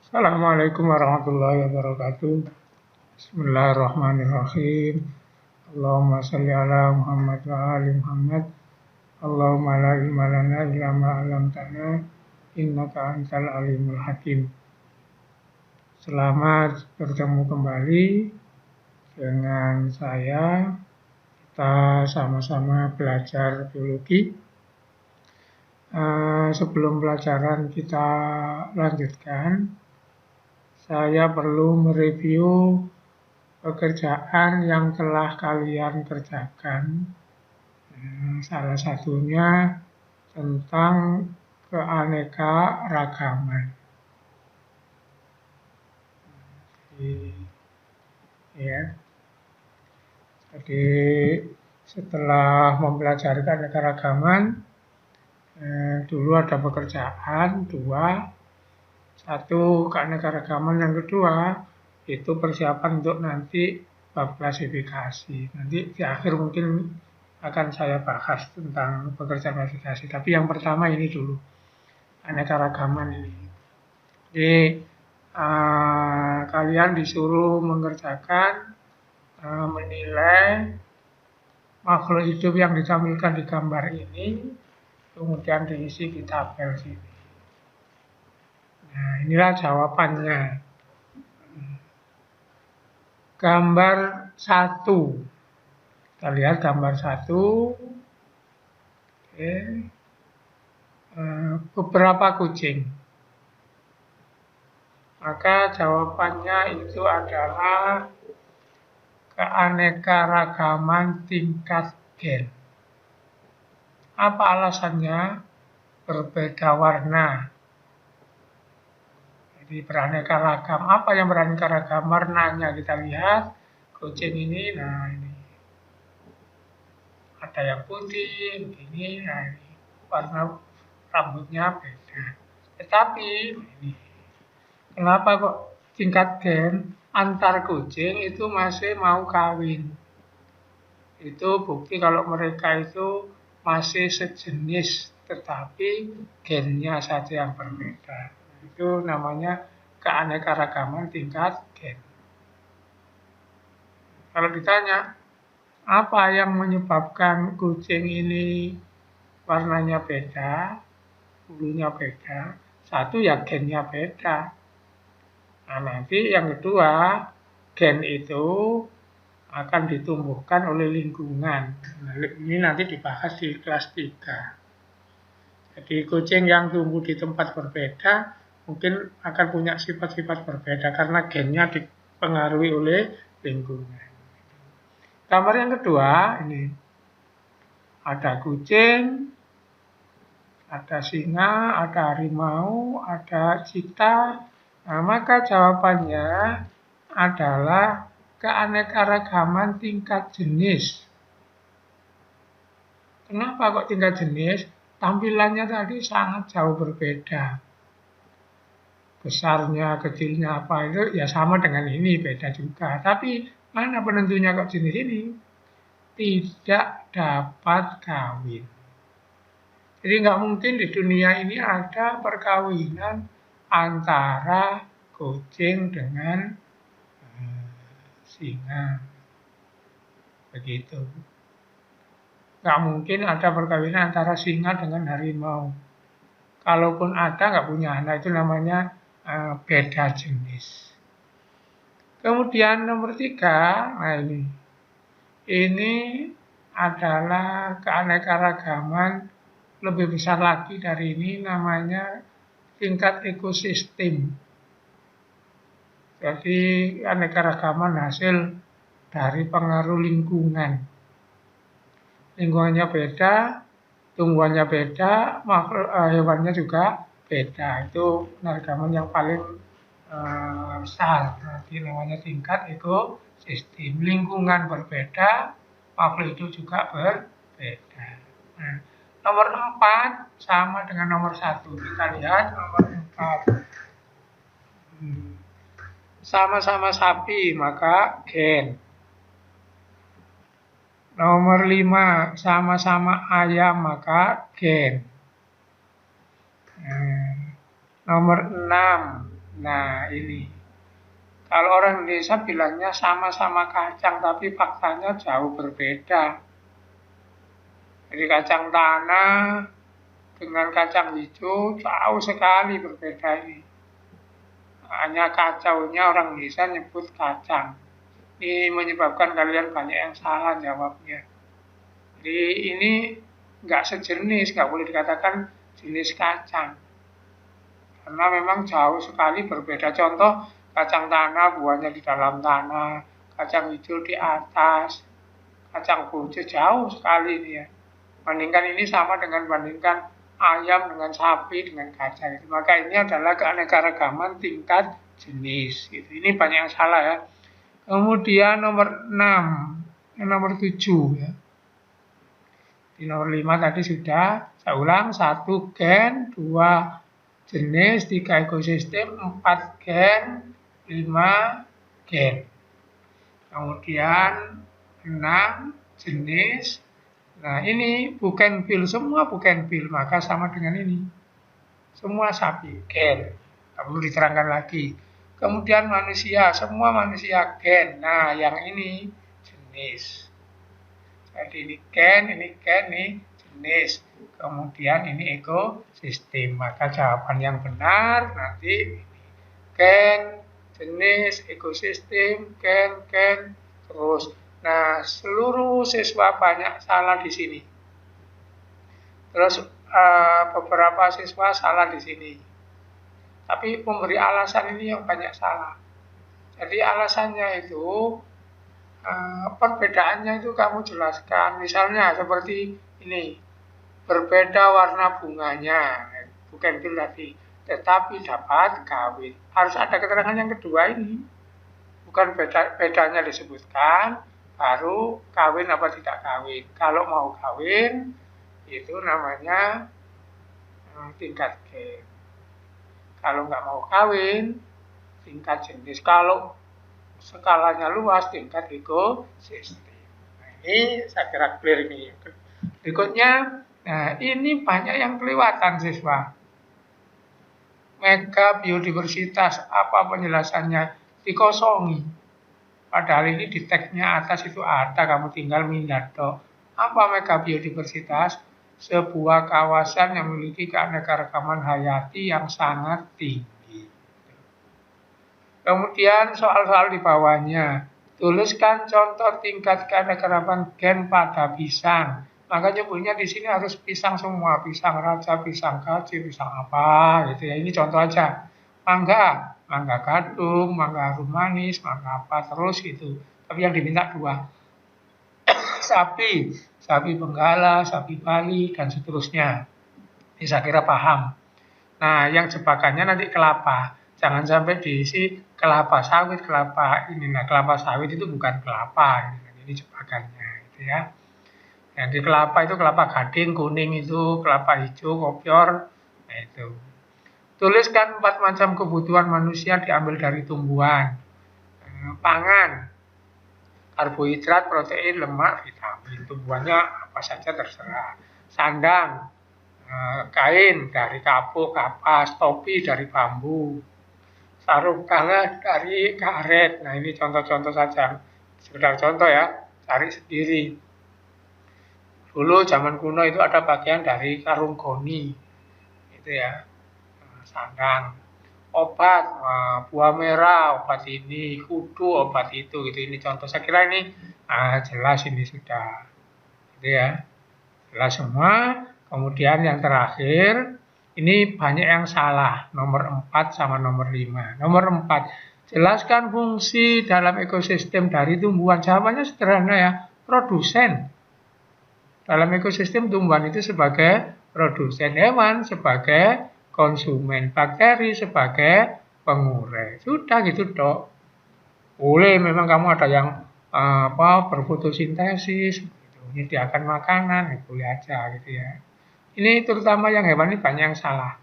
Assalamualaikum warahmatullahi wabarakatuh. Bismillahirrahmanirrahim. Allahumma shalli ala Muhammad wa ali Muhammad. Allahumma la ilma lana illa ma 'allamtana innaka antal alimul hakim. Selamat bertemu kembali dengan saya. Kita sama-sama belajar biologi. Sebelum pelajaran kita lanjutkan, saya perlu mereview pekerjaan yang telah kalian kerjakan. Salah satunya tentang keanekaragaman. Jadi setelah mempelajari keanekaragaman, dulu ada pekerjaan dua. Satu, keanekaragaman. Yang kedua, itu persiapan untuk nanti bab klasifikasi. Nanti di akhir mungkin akan saya bahas tentang pekerjaan klasifikasi. Tapi yang pertama ini dulu, keanekaragaman ini. Jadi, kalian disuruh mengerjakan, menilai makhluk hidup yang ditampilkan di gambar ini, kemudian diisi di tabel sini. Nah, inilah jawabannya. Gambar 1. Kita lihat gambar 1. Beberapa kucing. Maka jawabannya itu adalah keanekaragaman tingkat gen. Apa alasannya? Berbeda warna. Jadi beraneka ragam. Apa yang beraneka ragam? Warnanya kita lihat. Kucing ini, nah ini. Ada yang putih, begini, nah ini. Warna rambutnya beda. Tetapi, ini. Kenapa kok tingkat gen antar kucing itu masih mau kawin? Itu bukti kalau mereka itu masih sejenis, tetapi gennya saja yang berbeda. Itu namanya keanekaragaman tingkat gen. Kalau ditanya, apa yang menyebabkan kucing ini warnanya beda, bulunya beda? Satu, ya gennya beda. Nah, nanti yang kedua, gen itu akan ditumbuhkan oleh lingkungan. Nah, ini nanti dibahas di kelas 3. Jadi kucing yang tumbuh di tempat berbeda mungkin akan punya sifat-sifat berbeda karena gennya dipengaruhi oleh lingkungan. Gambar yang kedua, ini ada kucing, ada singa, ada harimau, ada cheetah. Nah, maka jawabannya adalah keanekaragaman tingkat jenis. Kenapa kok tingkat jenis? Tampilannya tadi sangat jauh berbeda. Besarnya, kecilnya apa itu ya sama dengan ini, beda juga. Tapi mana penentunya kok jenis ini? Tidak dapat kawin. Jadi nggak mungkin di dunia ini ada perkawinan antara kucing dengan singa. Begitu. Nggak mungkin ada perkawinan antara singa dengan harimau. Kalaupun ada nggak punya anak, itu namanya beda jenis. Kemudian nomor 3, nah ini adalah keanekaragaman lebih besar lagi dari ini, namanya tingkat ekosistem. Jadi keanekaragaman hasil dari pengaruh lingkungan. Lingkungannya beda, tumbuhannya beda, makhluk hewannya juga beda. Itu keanekaragaman yang paling besar. Nanti namanya tingkat ekosistem. Lingkungan berbeda, makhluk itu juga berbeda. Nah, nomor 4 sama dengan nomor 1. Kita lihat nomor 4. Sama-sama sapi, maka gen. Nomor 5, sama-sama ayam, maka gen. Nomor 6, Nah, ini. Kalau orang Indonesia bilangnya sama-sama kacang, tapi faktanya jauh berbeda. Jadi kacang tanah dengan kacang hijau jauh sekali berbeda ini. Hanya kacaunya orang Indonesia nyebut kacang. Ini menyebabkan kalian banyak yang salah jawabnya. Jadi ini nggak sejenis, nggak boleh dikatakan jenis kacang. Karena memang jauh sekali berbeda. Contoh, kacang tanah buahnya di dalam tanah, kacang hijau di atas, kacang bojo jauh sekali ini ya. Bandingkan ini sama dengan bandingkan ayam dengan sapi dengan kacang. Maka ini adalah keanekaragaman tingkat jenis. Gitu. Ini banyak yang salah ya. Kemudian nomor 6, nomor 7 ya. Di nomor 5 tadi sudah, saya ulang, 1 gen, 2 jenis, 3 ekosistem, 4 gen, 5 gen. Kemudian 6 jenis. Nah ini bugenvil, semua bugenvil, maka sama dengan ini. Semua sapi, gen. Tak perlu diterangkan lagi. Kemudian manusia, semua manusia gen. Nah yang ini jenis. Jadi ini ini jenis. Kemudian ini ekosistem. Maka jawaban yang benar nanti gen, jenis, ekosistem, gen, terus. Nah, seluruh siswa banyak salah di sini. Terus beberapa siswa salah di sini. Tapi pemberi alasan ini yang banyak salah. Jadi alasannya itu perbedaannya itu kamu jelaskan. Misalnya seperti ini, berbeda warna bunganya, bukan itu tadi, tetapi dapat kawin. Harus ada keterangan yang kedua ini, bukan bedanya disebutkan, baru kawin apa tidak kawin. Kalau mau kawin, itu namanya tingkat gen. Kalau nggak mau kawin, tingkat jenis. Kalau skalanya luas, tingkat ekosistem. Nah, ini saya kira clear ini. Berikutnya, nah ini banyak yang kelewatan siswa. Mega biodiversitas, apa penjelasannya? Dikosongi. Padahal ini di tagnya atas itu ada, kamu tinggal mindat. Apa mega biodiversitas? Sebuah kawasan yang memiliki keanekaragaman hayati yang sangat tinggi. Kemudian soal-soal di bawahnya, tuliskan contoh tingkat keanekaragaman gen pada pisang. Maka nyebutnya di sini harus pisang semua, pisang raja, pisang kaci, pisang apa, gitu ya. Ini contoh aja. Mangga gadung, mangga harum manis, mangga apa terus gitu. Tapi yang diminta 2. Sapi Benggala, sapi Bali, dan seterusnya. Ini saya kira paham. Nah, yang jebakannya nanti kelapa. Jangan sampai diisi kelapa sawit, kelapa ini. Nah, kelapa sawit itu bukan kelapa. Ini jebakannya, gitu ya. Jadi kelapa itu kelapa gading, kuning itu, kelapa hijau, kopior. Nah, itu. Tuliskan 4 macam kebutuhan manusia diambil dari tumbuhan. Pangan, karbohidrat, protein, lemak, vitamin. Tumbuhannya apa saja terserah. Sandang, kain dari kapuk, kapas, topi dari bambu, sarung tangan dari karet. Nah ini contoh-contoh saja, sekedar contoh ya, cari sendiri. Dulu zaman kuno itu ada bagian dari karung goni, itu ya, sandang. Obat, buah merah, obat ini, kudu, obat itu, gitu. Ini contoh. Saya kira ini jelas ini sudah, gitu ya, jelas semua. Kemudian yang terakhir, ini banyak yang salah, nomor 4 sama nomor 5. Nomor 4, jelaskan fungsi dalam ekosistem dari tumbuhan. Jawabannya sederhana ya, produsen. Dalam ekosistem tumbuhan itu sebagai produsen, hewan sebagai konsumen, bakteri sebagai pengurai. Sudah gitu dok. Boleh memang kamu ada yang berfotosintesis, gitu, menyediakan makanan, ya boleh aja gitu ya. Ini terutama yang hewan ini banyak yang salah.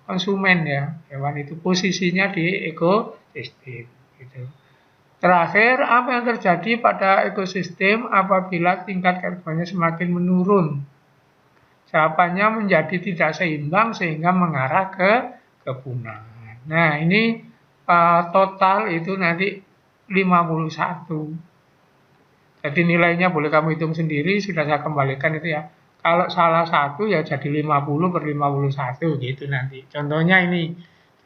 Konsumen ya, hewan itu posisinya di ekosistem. Gitu. Terakhir, apa yang terjadi pada ekosistem apabila tingkat karbonnya semakin menurun? Jawabannya menjadi tidak seimbang sehingga mengarah ke kepunahan. Nah, ini total itu nanti 51. Jadi nilainya boleh kamu hitung sendiri, sudah saya kembalikan itu ya. Kalau salah satu ya jadi 50/51 gitu nanti. Contohnya ini,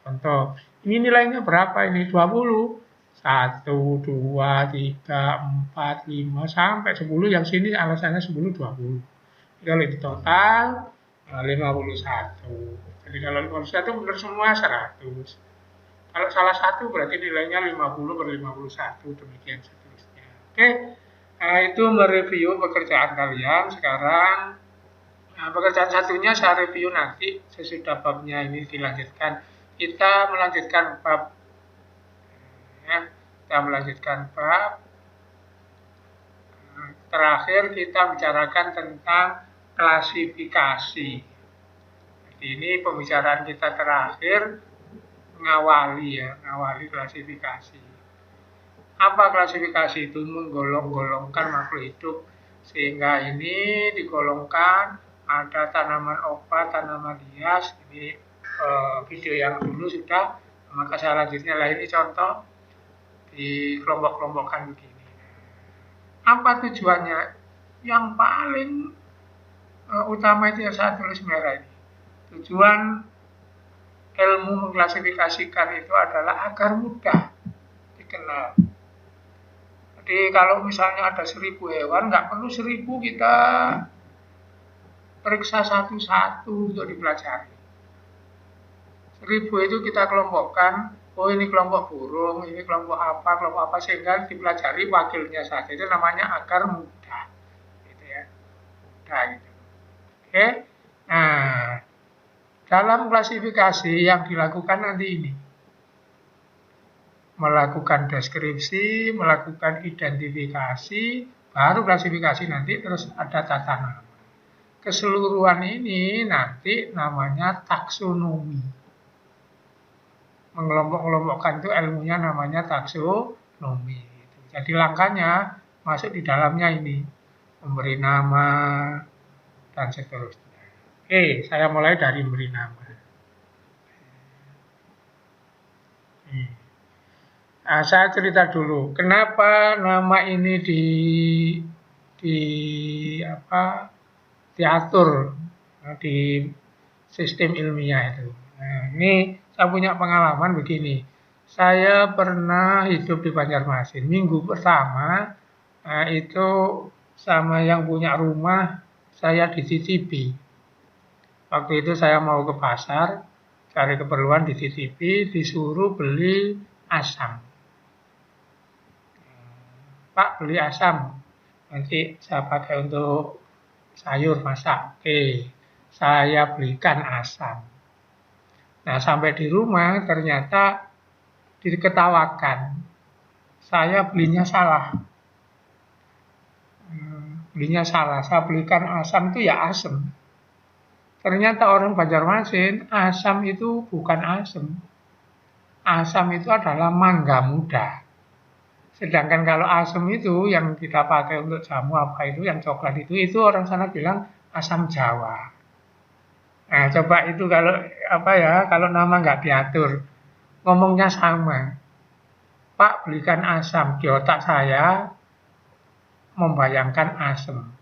contoh. Ini nilainya berapa ini? 20. 1, 2, 3, 4, 5, sampai 10. Yang sini alasannya 10, 20. Kalau itu total 51. Jadi kalau 51 benar semua 100. Kalau salah satu berarti nilainya 50/51, demikian seterusnya. Oke, nah, itu mereview pekerjaan kalian. Sekarang pekerjaan satunya saya review nanti sesudah babnya ini dilanjutkan. Kita melanjutkan bab, ya, kita melanjutkan bab. Terakhir kita bicarakan tentang klasifikasi. Jadi ini pembicaraan kita terakhir ngawali klasifikasi. Apa klasifikasi itu? Menggolong-golongkan makhluk hidup. Sehingga ini digolongkan ada tanaman obat, tanaman hias. Ini video yang dulu sudah, maka saya lanjutnya ini contoh di kelompok-kelompokkan begini. Apa tujuannya? Yang paling utama itu yang saya tulis merah ini. Tujuan ilmu mengklasifikasikan itu adalah agar mudah dikenal. Jadi kalau misalnya ada 1000 hewan, nggak perlu 1000 kita periksa satu-satu untuk dipelajari. 1000 itu kita kelompokkan, oh ini kelompok burung, ini kelompok apa, sehingga dipelajari wakilnya saja. Itu namanya agar mudah. Gitu ya. Mudah gitu. Oke. Nah, dalam klasifikasi yang dilakukan nanti ini, melakukan deskripsi, melakukan identifikasi, baru klasifikasi nanti, terus ada tata nama. Keseluruhan ini nanti namanya taksonomi. Mengelompok-kelompokkan itu ilmunya namanya taksonomi. Jadi langkahnya masuk di dalamnya ini, memberi nama dan seterusnya. Oke, saya mulai dari beri nama. Nah, saya cerita dulu, kenapa nama ini diatur di sistem ilmiah itu. Nah, ini saya punya pengalaman begini. Saya pernah hidup di Banjarmasin. Minggu pertama itu sama yang punya rumah saya dititipi. Waktu itu saya mau ke pasar, cari keperluan dititipi, disuruh beli asam. Pak, beli asam, nanti saya pakai untuk sayur masak. Oke, saya belikan asam. Nah, sampai di rumah ternyata diketawakan. Saya belinya salah. Saya belikan asam itu ya asam. Ternyata orang Banjarmasin, asam itu bukan asam. Asam itu adalah mangga muda. Sedangkan kalau asam itu yang kita pakai untuk jamu apa itu, yang coklat itu orang sana bilang asam Jawa. Nah, coba itu kalau nama nggak diatur, ngomongnya sama. Pak, belikan asam. Di otak saya membayangkan asam.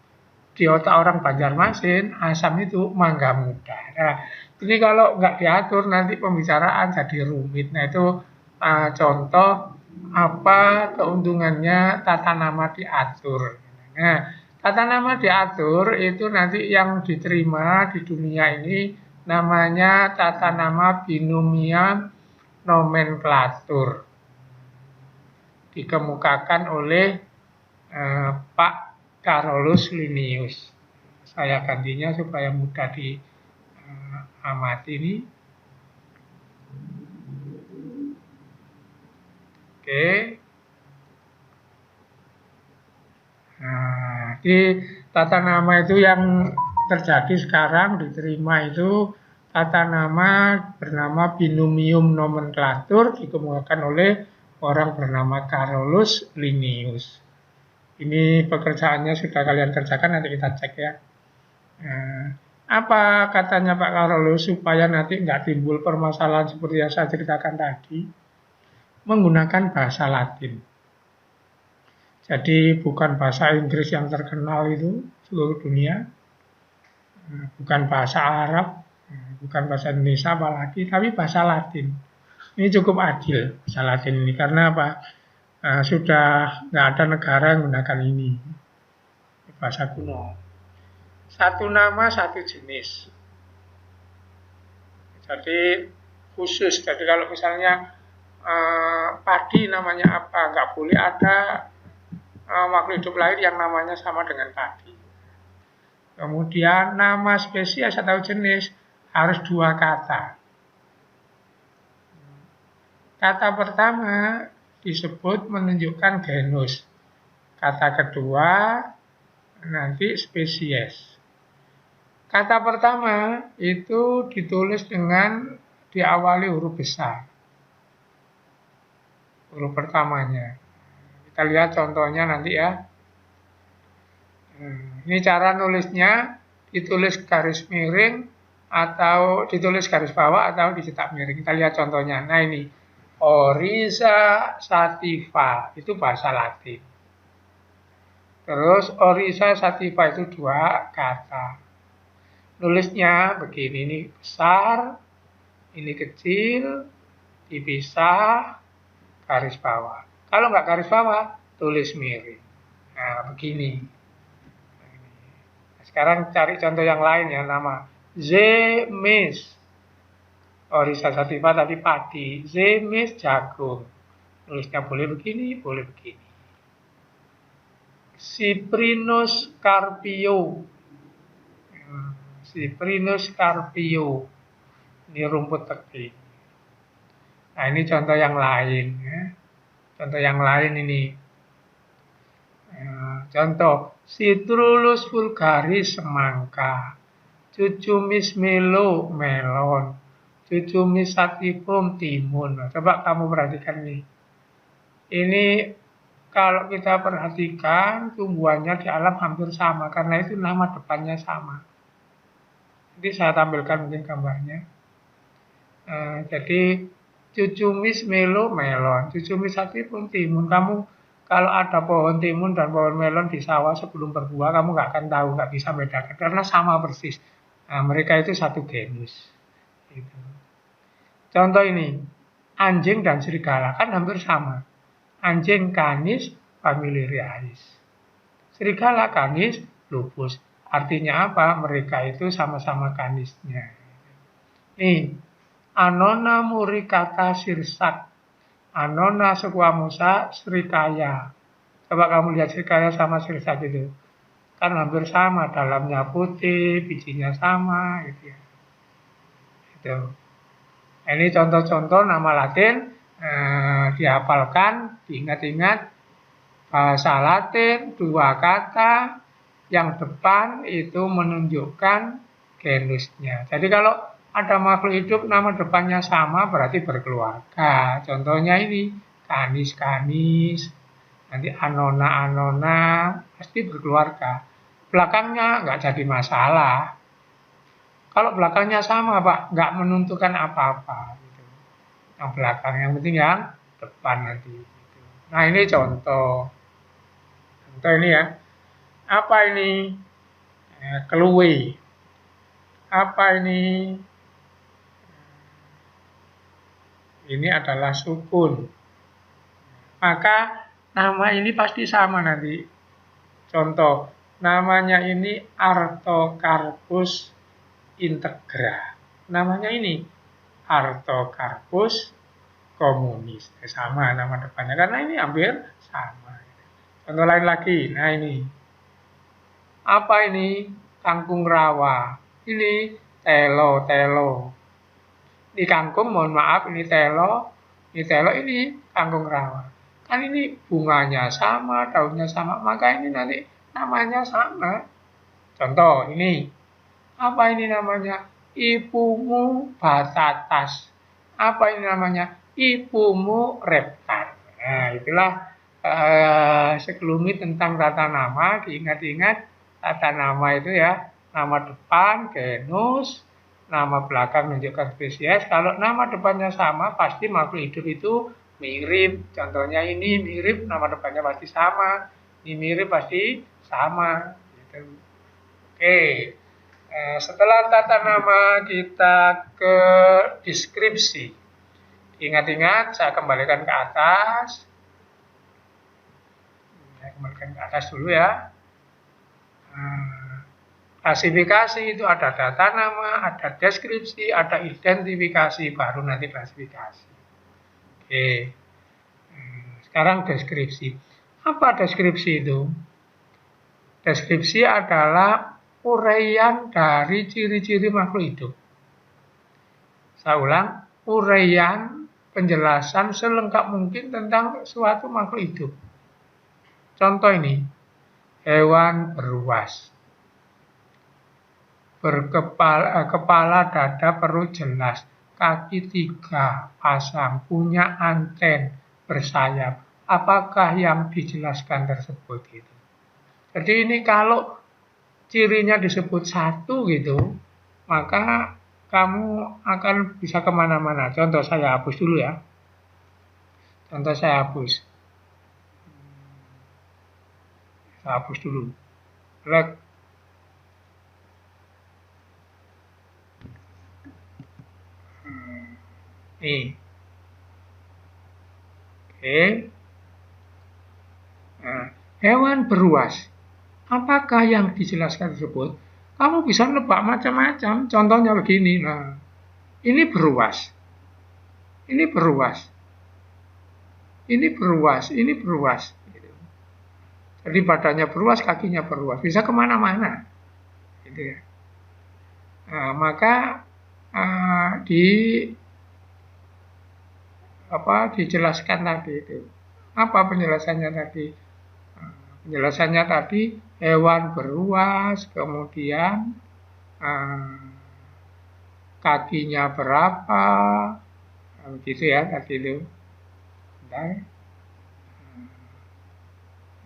Di otak orang Banjarmasin, asam itu mangga muda. Nah, ini kalau nggak diatur nanti pembicaraan jadi rumit. Nah, itu contoh apa keuntungannya tata nama diatur. Nah, tata nama diatur itu nanti yang diterima di dunia ini namanya tata nama binomial nomenklatur. Dikemukakan oleh Pak Carolus Linnaeus. Saya gantinya supaya mudah diamati ini. Oke. Nah, di tata nama itu yang terjadi sekarang diterima itu tata nama bernama binomium nomenklatur dikemukakan oleh orang bernama Carolus Linnaeus. Ini pekerjaannya sudah kalian kerjakan, nanti kita cek ya. Apa katanya Pak Carolus supaya nanti nggak timbul permasalahan seperti yang saya ceritakan tadi? Menggunakan bahasa Latin. Jadi bukan bahasa Inggris yang terkenal itu seluruh dunia, bukan bahasa Arab, bukan bahasa Indonesia apalagi, tapi bahasa Latin. Ini cukup adil bahasa Latin ini karena apa? Sudah nggak ada negara yang menggunakan ini bahasa kuno. Satu nama satu jenis. Jadi khusus. Jadi kalau misalnya padi namanya apa, nggak boleh ada makhluk hidup lain yang namanya sama dengan padi. Kemudian nama spesies atau jenis harus dua kata. Kata pertama disebut menunjukkan genus. Kata kedua nanti spesies. Kata pertama itu ditulis dengan diawali huruf besar. Huruf pertamanya. Kita lihat contohnya nanti ya. Ini cara nulisnya, ditulis garis miring atau ditulis garis bawah atau dicetak miring. Kita lihat contohnya. Nah ini, Oryza sativa, itu bahasa Latin. Terus Oryza sativa itu dua kata. Nulisnya begini, ini besar, ini kecil, dipisah, garis bawah. Kalau nggak garis bawah, tulis miring. Nah, begini. Sekarang cari contoh yang lain ya, nama Zemis. Oryza sativa tadi padi, Zemis jagung. Nulisnya boleh begini, boleh begini. Cyprinus carpio. Cyprinus carpio. Ini rumput tebing. Nah, ini contoh yang lain ya. Contoh yang lain ini. Contoh, Citrullus vulgaris semangka, Cucumis melo melon, Cucumis sativum timun. Coba kamu perhatikan nih. Ini kalau kita perhatikan tumbuhannya di alam hampir sama karena itu nama depannya sama. Nanti saya tampilkan mungkin gambarnya. Jadi Cucumis melo melon, Cucumis sativum timun. Kamu kalau ada pohon timun dan pohon melon di sawah sebelum berbuah, kamu nggak akan tahu, nggak bisa bedakan karena sama persis. Nah, mereka itu satu genus. Gitu. Contoh ini, anjing dan serigala kan hampir sama. Anjing Canis familiaris, serigala Canis lupus. Artinya apa? Mereka itu sama-sama canisnya. Nih, Annona muricata sirsak, Annona squamosa srikaya. Coba kamu lihat srikaya sama sirsak itu. Kan hampir sama, dalamnya putih, bijinya sama gitu ya. Gitu. Ini contoh-contoh nama Latin, dihafalkan, diingat-ingat. Bahasa Latin, dua kata, yang depan itu menunjukkan genusnya. Jadi kalau ada makhluk hidup nama depannya sama berarti berkeluarga. Contohnya ini Canis, nanti Annona pasti berkeluarga. Belakangnya nggak jadi masalah. Kalau belakangnya sama Pak, nggak menentukan apa-apa. Gitu. Yang belakang, yang penting yang depan nanti. Gitu. Nah ini contoh. Contoh ini ya. Apa ini? Keluwe. Apa ini? Ini adalah sukun. Maka nama ini pasti sama nanti. Contoh, namanya ini Artocarpus integra. Namanya ini Artocarpus communis. Sama nama depannya karena ini hampir sama. Contoh lain lagi. Nah ini. Apa ini? Kangkung rawa. Ini telo. Ini kangkung, mohon maaf, ini telo, ini kangkung rawa. Kan ini bunganya sama, daunnya sama, maka ini nanti namanya sama. Contoh, ini. Apa ini namanya? Ipumu batatas. Apa ini namanya? Ipumu reptan. Nah, itulah sekelumit tentang tata nama, diingat-ingat tata nama itu ya. Nama depan genus, nama belakang menunjukkan spesies. Kalau nama depannya sama, pasti makhluk hidup itu mirip. Contohnya ini mirip, nama depannya pasti sama. Ini mirip pasti sama. Gitu. Oke. Setelah tata nama, kita ke deskripsi. Ingat-ingat, saya kembalikan ke atas. Saya kembalikan ke atas dulu ya. Klasifikasi itu ada data nama, ada deskripsi, ada identifikasi, baru nanti klasifikasi. Oke. Sekarang deskripsi. Apa deskripsi itu? Deskripsi adalah uraian dari ciri-ciri makhluk hidup. Saya ulang, uraian penjelasan selengkap mungkin tentang suatu makhluk hidup. Contoh ini, hewan beruas. Kepala, dada, perut jelas, kaki 3 pasang, punya anten, bersayap. Apakah yang dijelaskan tersebut gitu? Jadi ini kalau cirinya disebut satu gitu, maka kamu akan bisa kemana-mana. Contoh saya hapus dulu ya. Contoh saya hapus. Saya hapus dulu. Nih. Oke. Nah, hewan beruas. Apakah yang dijelaskan tersebut? Kamu bisa nebak macam-macam. Contohnya begini. Nah, ini beruas. Ini beruas. Ini beruas. Ini beruas. Jadi badannya beruas, kakinya beruas. Bisa kemana-mana. Gitu ya. Nah, maka dijelaskan tadi itu. Apa penjelasannya tadi? Penjelasannya tadi hewan beruas, kemudian kakinya berapa, gitu ya tadi itu.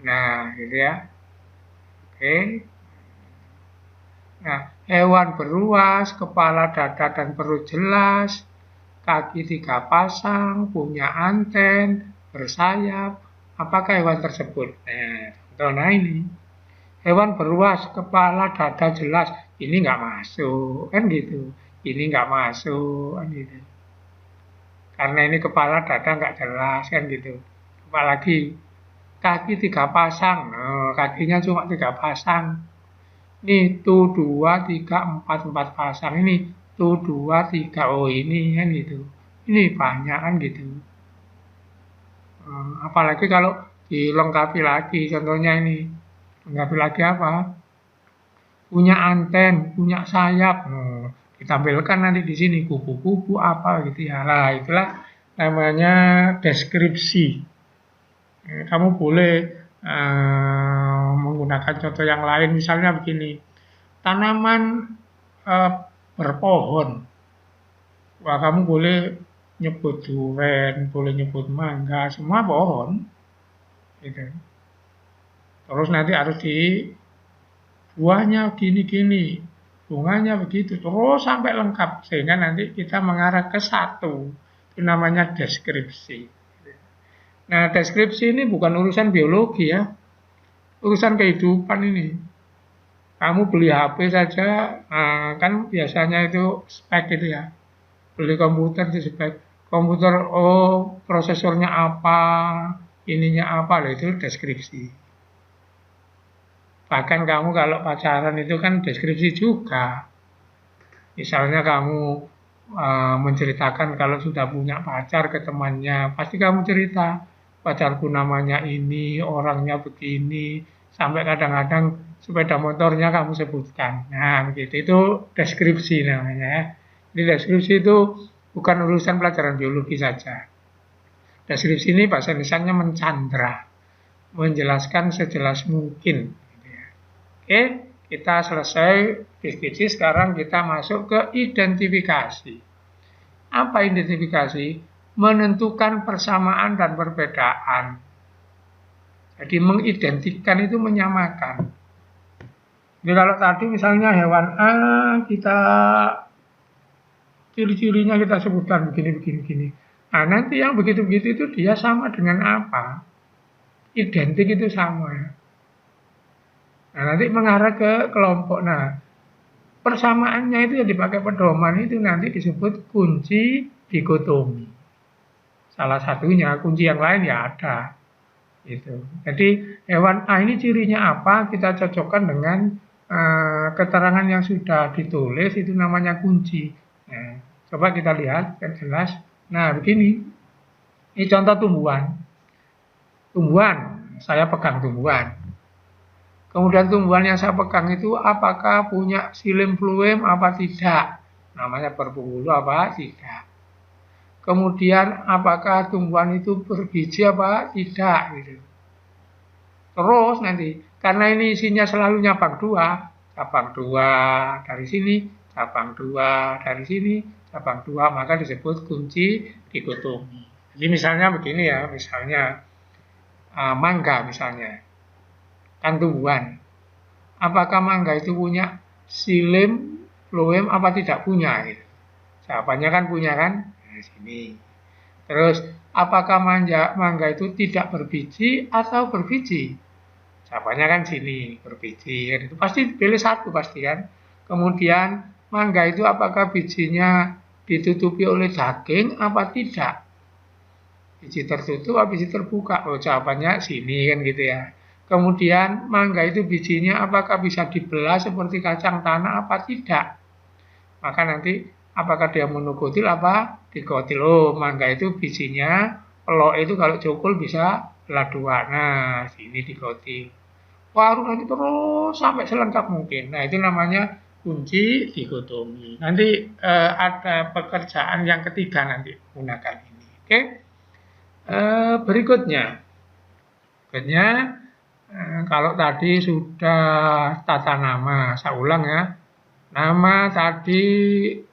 Nah, gitu ya. Oke. Nah, hewan beruas, kepala, dada, dan perut jelas, kaki 3 pasang, punya anten, bersayap. Apakah hewan tersebut? Nah ini. Hewan beruas, kepala, dada jelas. Ini nggak masuk, kan gitu. Ini nggak masuk, kan gitu. Karena ini kepala, dada nggak jelas, kan gitu. Apalagi kaki 3 pasang. Nah, kakinya cuma 3 pasang. Ini tuh 2, 3, 4 pasang. Ini tuh 2, 3. Oh ini kan gitu. Ini banyak kan gitu. Apalagi kalau dilengkapi lagi. Contohnya ini. Lengkapi lagi apa? Punya anten, punya sayap. Ditampilkan nanti di sini kupu-kupu apa gitu ya. Nah itulah namanya deskripsi. Kamu boleh menggunakan contoh yang lain, misalnya begini, tanaman berpohon. Wah, kamu boleh nyebut duren, boleh nyebut mangga, semua pohon. Gitu. Terus nanti harus di buahnya gini-gini, bunganya begitu, terus sampai lengkap. Sehingga nanti kita mengarah ke satu. Itu namanya deskripsi. Nah, deskripsi ini bukan urusan biologi ya. Urusan kehidupan ini. Kamu beli HP saja, kan biasanya itu spek gitu ya. Beli komputer itu spek. Komputer, prosesornya apa, ininya apa, itu deskripsi. Bahkan kamu kalau pacaran itu kan deskripsi juga. Misalnya kamu menceritakan kalau sudah punya pacar ke temannya, pasti kamu cerita. Pacarku namanya ini, orangnya begini, sampai kadang-kadang sepeda motornya kamu sebutkan. Nah, begitu. Itu deskripsi namanya. Jadi deskripsi itu bukan urusan pelajaran biologi saja. Deskripsi ini bahasa Indonesianya mencandra, menjelaskan sejelas mungkin. Oke, kita selesai deskripsi, sekarang kita masuk ke identifikasi. Apa identifikasi? Menentukan persamaan dan perbedaan. Jadi mengidentikan itu menyamakan. Jadi kalau tadi misalnya hewan A kita ciri-cirinya kita sebutkan begini. Nah, nanti yang begitu-begitu itu dia sama dengan apa? Identik itu sama. Nah, nanti mengarah ke kelompok. Nah, persamaannya itu yang dipakai pedoman itu nanti disebut kunci dikotomi. Salah satunya, kunci yang lain ya ada. Gitu. Jadi hewan A ini cirinya apa? Kita cocokkan dengan keterangan yang sudah ditulis itu namanya kunci. Nah, coba kita lihat yang jelas. Nah, begini. Ini contoh tumbuhan. Tumbuhan, saya pegang tumbuhan. Kemudian tumbuhan yang saya pegang itu apakah punya xilem fluem apa tidak? Namanya berbulu apa? Tidak. Kemudian apakah tumbuhan itu berbiji apa? Tidak. Gitu. Terus nanti, karena ini isinya selalu cabang dua dari sini, cabang dua dari sini, cabang dua, maka disebut kunci dikotomi. Jadi misalnya begini ya, misalnya mangga misalnya. Kan tumbuhan. Apakah mangga itu punya xilem, fluem apa tidak punya? Gitu. Jawabannya kan punya kan? Nah, sini. Terus, apakah mangga itu tidak berbiji atau berbiji? Jawabannya kan sini, berbiji. Kan? Itu pasti pilih satu pasti kan. Kemudian, mangga itu apakah bijinya ditutupi oleh daging apa tidak? Biji tertutup atau biji terbuka? Oh, jawabannya sini kan gitu ya. Kemudian mangga itu bijinya apakah bisa dibelah seperti kacang tanah apa tidak? Maka nanti apakah dia monokotil apa dikotil? Oh, mangga itu bijinya pelok itu kalau cukul bisa belah dua. Nah, sini dikotil. Waru nanti terus sampai selengkap mungkin. Nah, itu namanya kunci dikotomi. Nanti ada pekerjaan yang ketiga nanti menggunakan ini. Oke. Berikutnya kalau tadi sudah tata nama, saya ulang ya. Nama tadi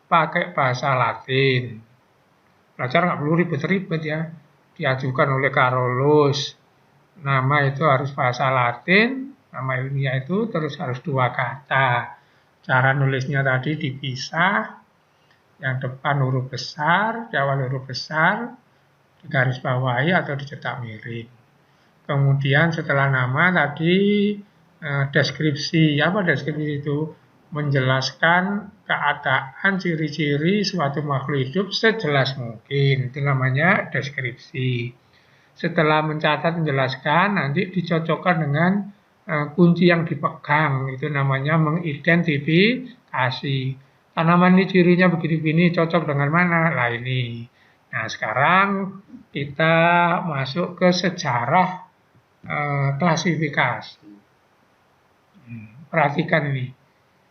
pakai bahasa Latin. Belajar nggak perlu ribet-ribet ya. Diajukan oleh Carolus. Nama itu harus bahasa Latin, nama ilmiah itu terus harus dua kata. Cara nulisnya tadi dipisah, yang depan huruf besar, di awal huruf besar, digaris bawahi atau dicetak miring. Kemudian setelah nama tadi deskripsi. Apa deskripsi itu? Menjelaskan keadaan ciri-ciri suatu makhluk hidup sejelas mungkin. Itu namanya deskripsi. Setelah mencatat menjelaskan nanti dicocokkan dengan kunci yang dipegang. Itu namanya mengidentifikasi. Tanaman ini cirinya begini-begini cocok dengan mana? Lah ini. Nah, sekarang kita masuk ke sejarah klasifikasi. Perhatikan ini.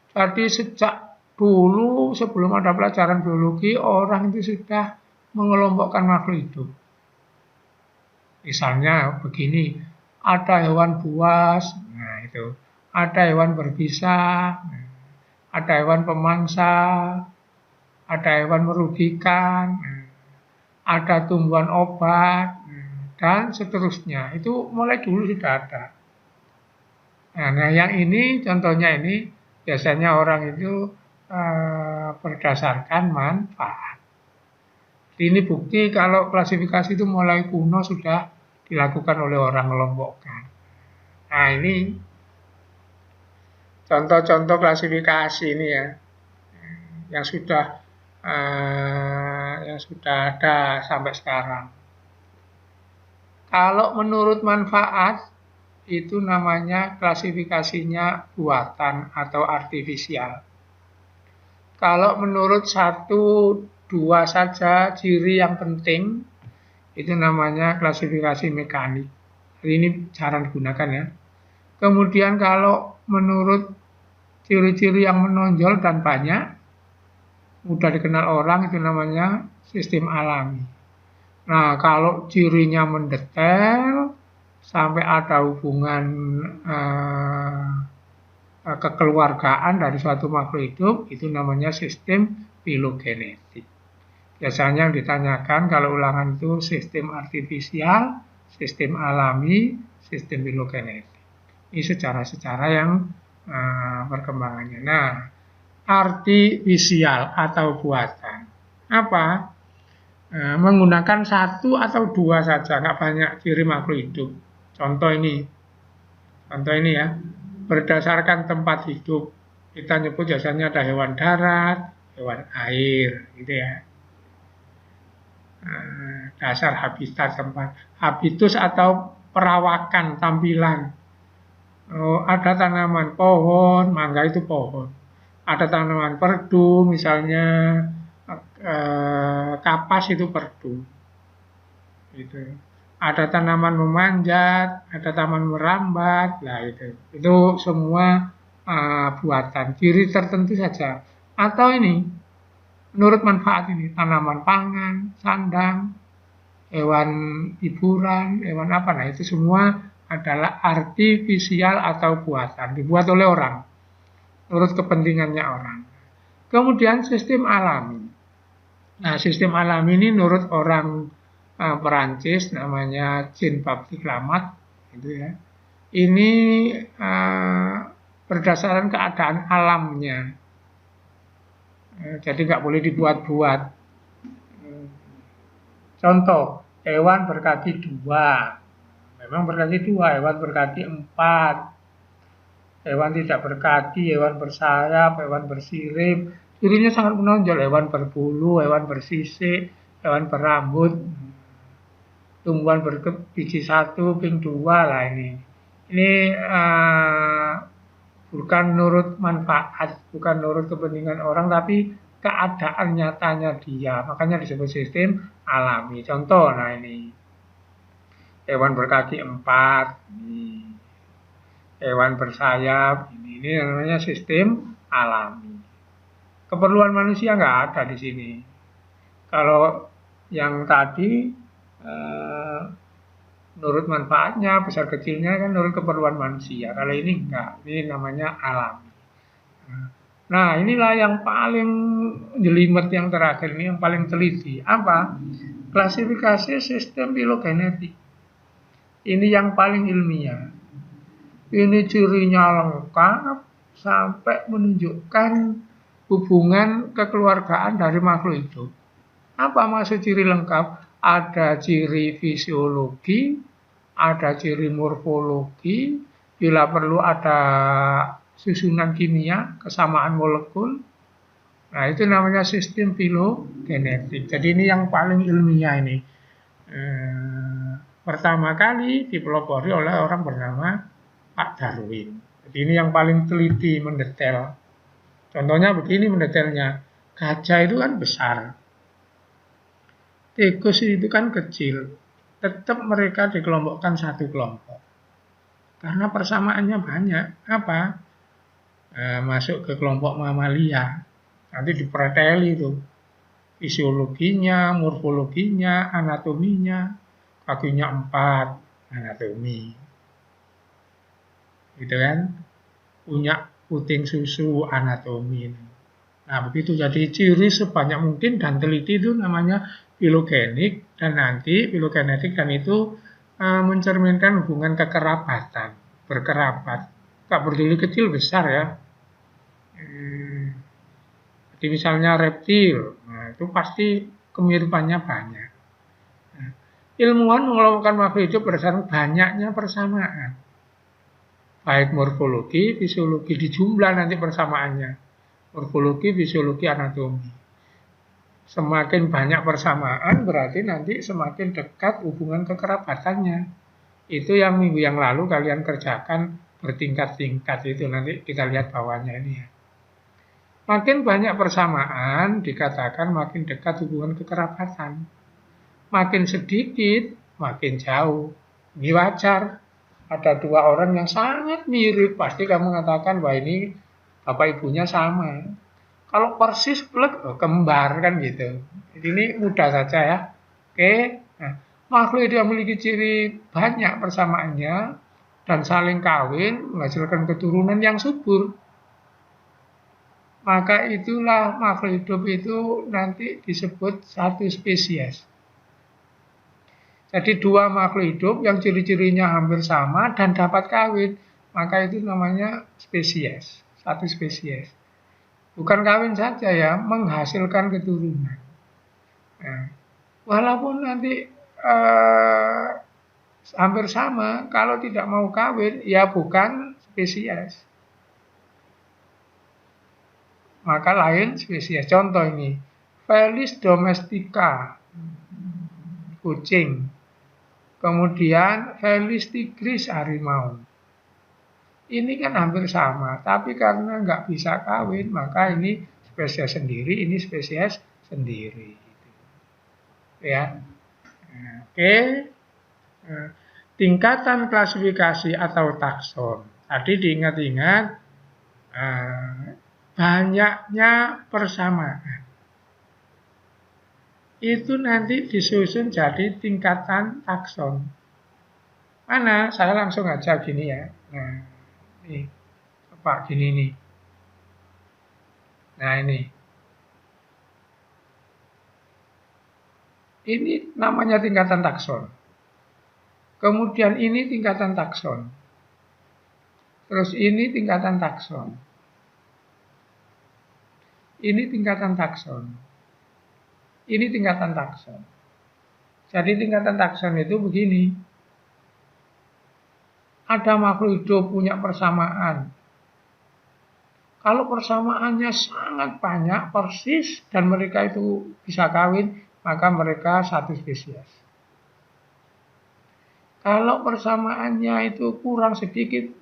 Tadi sejak dulu sebelum ada pelajaran biologi orang itu sudah mengelompokkan makhluk hidup. Misalnya begini, ada hewan buas, nah itu, ada hewan berbisa, ada hewan pemangsa, ada hewan merugikan, ada tumbuhan obat, dan seterusnya. Itu mulai dulu sudah ada. Nah, yang ini contohnya ini biasanya orang itu berdasarkan manfaat. Ini bukti kalau klasifikasi itu mulai kuno sudah dilakukan oleh orang mengelompokkan. Nah, ini contoh-contoh klasifikasi ini ya, yang sudah ada sampai sekarang. Kalau menurut manfaat, itu namanya klasifikasinya buatan atau artifisial. Kalau menurut 1-2 saja ciri yang penting, itu namanya klasifikasi mekanik. Ini jarang digunakan ya. Kemudian kalau menurut ciri-ciri yang menonjol dan banyak, mudah dikenal orang, itu namanya sistem alami. Nah, kalau cirinya mendetail, sampai ada hubungan kekeluargaan dari suatu makhluk hidup, itu namanya sistem filogenetik. Biasanya yang ditanyakan kalau ulangan itu sistem artifisial, sistem alami, sistem filogenetik. Ini secara yang perkembangannya. Nah, artifisial atau buatan apa? Menggunakan satu atau dua saja, nggak banyak ciri makhluk hidup. Contoh ini ya, berdasarkan tempat hidup. Kita nyebut biasanya ada hewan darat, hewan air, gitu ya. Dasar habitat tempat, habitus atau perawakan tampilan. Ada tanaman pohon, mangga itu pohon. Ada tanaman perdu, misalnya kapas itu perdu. Gitu. Ada tanaman memanjat, ada tanaman merambat, nah itu semua buatan, ciri tertentu saja. Atau ini, menurut manfaat ini, tanaman pangan, sandang, hewan hiburan, hewan apa, nah itu semua adalah artifisial atau buatan, dibuat oleh orang, menurut kepentingannya orang. Kemudian sistem alami. Nah, sistem alami ini menurut orang Perancis namanya Jean-Baptiste Lamarck, gitu ya. Ini berdasarkan keadaan alamnya, jadi nggak boleh dibuat-buat. Contoh, hewan berkaki 2, memang berkaki 2, hewan berkaki 4, hewan tidak berkaki, hewan bersayap, hewan bersirip, cirinya sangat menonjol, hewan berbulu, hewan bersisik, hewan berambut, tumbuhan berbiji 1, ping 2 lah ini. Ini bukan menurut manfaat, bukan menurut kepentingan orang, tapi keadaan nyatanya dia. Makanya disebut sistem alami. Contoh, nah ini hewan berkaki 4, hewan bersayap, ini namanya sistem alami. Keperluan manusia nggak ada di sini. Kalau yang tadi menurut manfaatnya, besar kecilnya kan menurut keperluan manusia. Kalau ini enggak, ini namanya alami. Nah, inilah yang paling jelimet yang terakhir ini, yang paling teliti. Apa? Klasifikasi sistem filogenetik. Ini yang paling ilmiah. Ini cirinya lengkap sampai menunjukkan hubungan kekeluargaan dari makhluk hidup. Apa maksud ciri lengkap? Ada ciri fisiologi, ada ciri morfologi, bila perlu ada susunan kimia, kesamaan molekul. Nah, itu namanya sistem filogenetik. Jadi ini yang paling ilmiah ini. Pertama kali dipelopori oleh orang bernama Pak Darwin. Jadi ini yang paling teliti, mendetail. Contohnya begini mendetailnya. Gajah itu kan besar. Tikus itu kan kecil. Tetap mereka dikelompokkan satu kelompok. Karena persamaannya banyak. Apa? Masuk ke kelompok mamalia. Nanti dipreteli itu. Fisiologinya, morfologinya, anatominya. Kakinya 4, anatomi. Gitu kan? Punya puting susu, anatomi. Nah, begitu. Jadi ciri sebanyak mungkin dan teliti itu namanya filogenik, dan nanti filogenetik dan itu mencerminkan hubungan kekerabatan, berkerabat. Tak berdiri kecil besar ya. Jadi misalnya reptil, nah, itu pasti kemiripannya banyak. Nah, ilmuwan mengelompokkan makhluk hidup berdasarkan banyaknya persamaan. Baik morfologi, fisiologi, di jumlah nanti persamaannya. Morfologi, fisiologi, anatomi. Semakin banyak persamaan berarti nanti semakin dekat hubungan kekerabatannya. Itu yang minggu yang lalu kalian kerjakan bertingkat-tingkat itu, nanti kita lihat bawahnya ini ya. Makin banyak persamaan dikatakan makin dekat hubungan kekerabatan. Makin sedikit makin jauh. Ini wajar. Ada 2 orang yang sangat mirip, pasti kamu mengatakan bahwa ini bapak ibunya sama. Kalau persis plek, kembar kan gitu. Jadi ini mudah saja ya. Oke. Nah, makhluk itu yang memiliki ciri banyak persamaannya dan saling kawin menghasilkan keturunan yang subur. Maka itulah makhluk hidup itu nanti disebut satu spesies. Jadi 2 makhluk hidup yang ciri-cirinya hampir sama dan dapat kawin. maka itu namanya spesies, satu spesies. Bukan kawin saja ya, menghasilkan keturunan. Nah, walaupun nanti hampir sama, kalau tidak mau kawin, ya bukan spesies. Maka lain spesies. Contoh ini, Felis domestica, kucing. Kemudian Felis tigris, harimau. Ini kan hampir sama, tapi karena nggak bisa kawin, maka ini spesies sendiri, ini spesies sendiri. Ya, oke. Tingkatan klasifikasi atau takson. Tadi diingat-ingat banyaknya persamaan. Itu nanti disusun jadi tingkatan takson. Mana? Saya langsung aja gini ya. Nah, ini apa gini nih. Nah, ini. Ini namanya tingkatan takson. Kemudian ini tingkatan takson. Terus ini tingkatan takson. Ini tingkatan takson. Ini tingkatan takson. Jadi tingkatan takson itu begini. Ada makhluk hidup punya persamaan. Kalau persamaannya sangat banyak, persis, dan mereka itu bisa kawin, maka mereka satu spesies. Kalau persamaannya itu kurang sedikit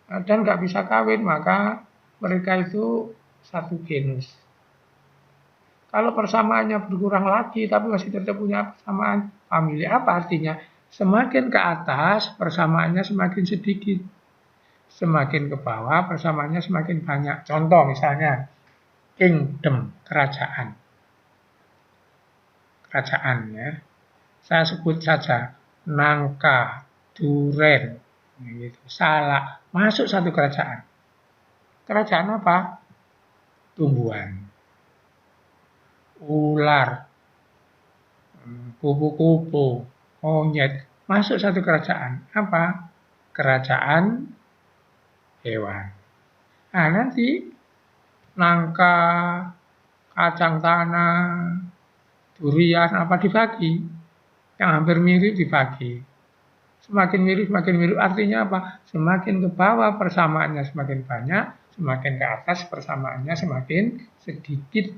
dan nggak bisa kawin, maka mereka itu satu genus. Kalau persamaannya berkurang lagi, tapi masih tetap punya persamaan famili, apa artinya? Semakin ke atas, persamaannya semakin sedikit. Semakin ke bawah, persamaannya semakin banyak. Contoh misalnya, kingdom, kerajaan. Kerajaan ya. Saya sebut saja nangka, duren, gitu, salak, masuk satu kerajaan. Kerajaan apa? Tumbuhan, ular, kupu-kupu, monyet, masuk satu kerajaan. Apa? Kerajaan hewan. Nah, nanti nangka, kacang tanah, durian, apa dibagi? Yang hampir mirip dibagi. Semakin mirip, artinya apa? Semakin ke bawah persamaannya semakin banyak, semakin ke atas persamaannya semakin sedikit.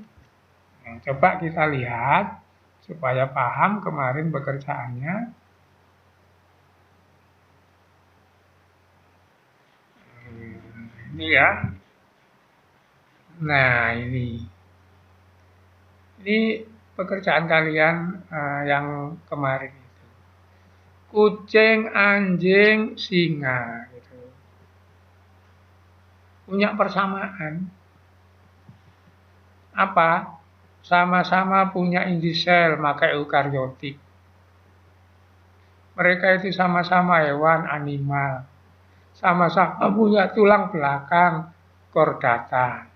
Nah, coba kita lihat supaya paham kemarin pekerjaannya. Ini ya. Nah, ini pekerjaan kalian yang kemarin itu. Kucing, anjing, singa gitu. Punya persamaan. Apa? Sama-sama punya inti sel, maka eukariotik. Mereka itu sama-sama hewan, animal. Sama-sama punya tulang belakang, chordata.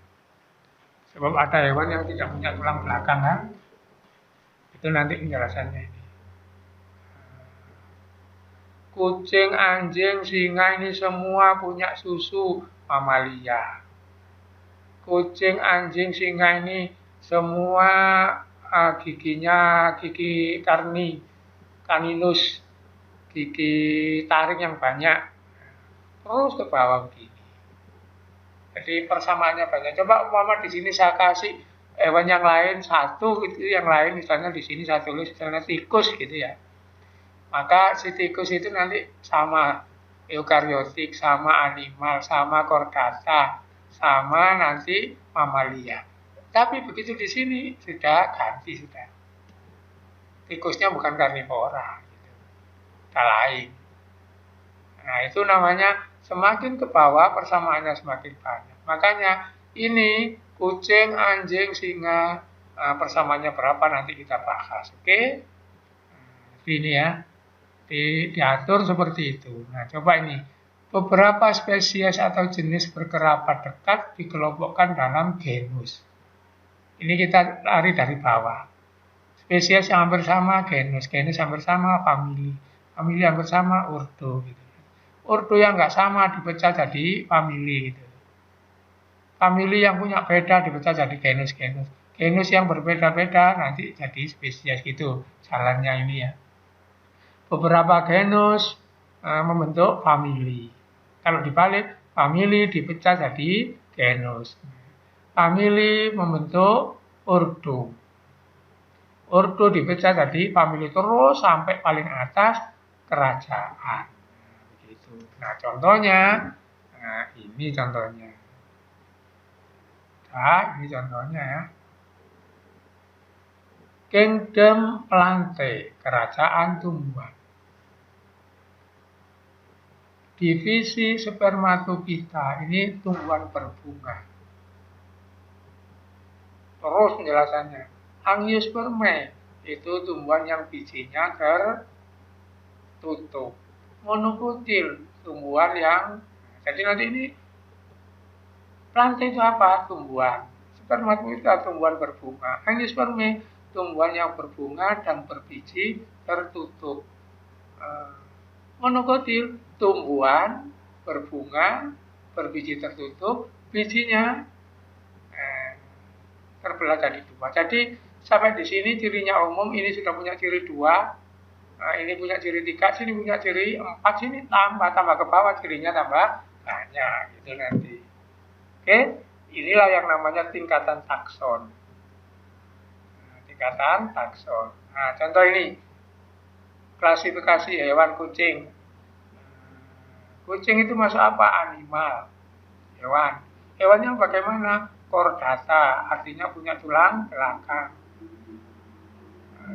Sebab ada hewan yang tidak punya tulang belakang kan? Itu nanti penjelasannya ini. Kucing, anjing, singa ini semua punya susu, mamalia. Kucing, anjing, singa ini semua giginya gigi kaninus, gigi taring yang banyak. Terus ke bawah begini. Jadi persamaannya banyak. Coba umpama di sini saya kasih hewan yang lain satu, gitu, yang lain misalnya di sini saya tulis misalnya tikus gitu ya. Maka si tikus itu nanti sama eukariotik, sama animal, sama chordata, sama nanti mamalia. Tapi begitu di sini sudah ganti sudah. Tikusnya bukan karnivora, gitu. Lain. Nah, itu namanya semakin ke bawah persamaannya semakin banyak. Makanya ini kucing, anjing, singa persamaannya berapa nanti kita bahas. Oke? Ini ya. Diatur seperti itu. Nah, coba ini. Beberapa spesies atau jenis berkerabat dekat dikelompokkan dalam genus. Ini kita lari dari bawah. Spesies yang hampir sama genus, genus hampir sama famili, famili hampir sama ordo gitu. ordo yang nggak sama dipecah jadi famili. Gitu. Famili yang punya beda dipecah jadi genus-genus. Genus yang berbeda-beda nanti jadi spesies gitu. Jalannya ini ya. Beberapa genus membentuk famili. Kalau dibalik, famili dipecah jadi genus. Famili membentuk ordo. Ordo dipecah jadi famili terus sampai paling atas kerajaan. Begitu. Nah, contohnya, ini contohnya. Nah, ini contohnya ya. Kingdom Plante, kerajaan tumbuhan. Divisi Spermatophyta, ini tumbuhan berbunga. Terus penjelasannya. Angiospermae, itu tumbuhan yang bijinya tertutup. Monokotil, tumbuhan yang, jadi nanti ini plante itu apa? Tumbuhan. Spermatophyta tumbuhan berbunga. Angiospermae tumbuhan yang berbunga dan berbiji tertutup. Monokotil tumbuhan berbunga berbiji tertutup, bijinya terbelah jadi dua. Jadi sampai di sini cirinya umum, ini sudah punya ciri 2, ini punya ciri 3, sini punya ciri 4, sini tambah ke bawah cirinya tambah banyak gitu nanti. Oke, inilah yang namanya tingkatan takson. Tingkatan takson. Nah, contoh ini klasifikasi hewan kucing. Kucing itu masuk apa? Animal, hewan. Hewannya bagaimana? Chordata, artinya punya tulang belakang.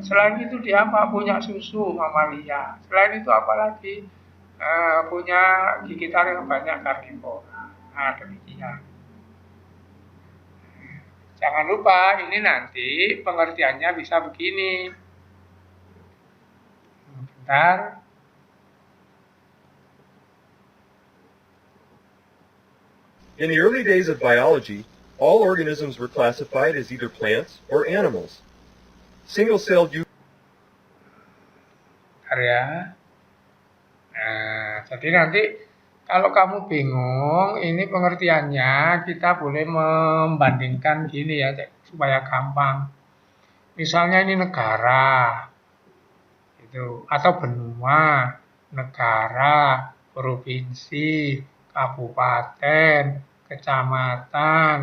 Selain itu dia apa? Punya susu, mamalia. Selain itu apalagi? Punya gigitan yang banyak, karnivora. Nah, demikian. Jangan lupa, ini nanti pengertiannya bisa begini. Bentar. In the early days of biology, all organisms were classified as either plants or animals. Single-celled Ya. Nah, jadi nanti kalau kamu bingung, ini pengertiannya kita boleh membandingkan gini ya, supaya gampang. Misalnya ini negara, itu atau benua, negara, provinsi, kabupaten, kecamatan,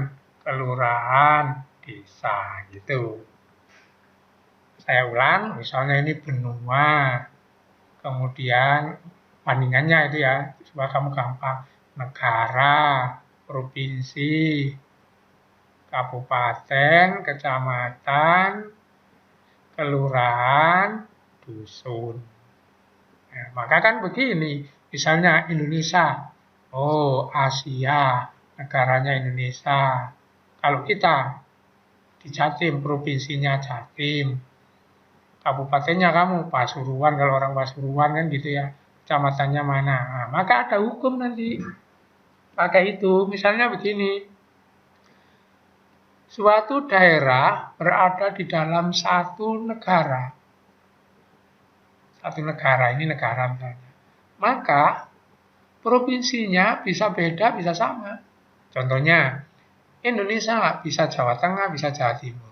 kelurahan, desa gitu. Saya ulang, misalnya ini benua, kemudian bandingannya itu ya, supaya kamu gampang. Negara, provinsi, kabupaten, kecamatan, kelurahan, dusun. Nah, maka kan begini, misalnya Indonesia, oh Asia, negaranya Indonesia. Kalau kita di Jatim, provinsinya Jatim, kabupatennya kamu Pasuruan, kalau orang Pasuruan kan gitu ya, kecamatannya mana. Nah, maka ada hukum nanti pakai itu. Misalnya begini, suatu daerah berada di dalam satu negara. Satu negara, ini negara misalnya. Maka provinsinya bisa beda, bisa sama. Contohnya, Indonesia bisa Jawa Tengah, bisa Jawa Timur.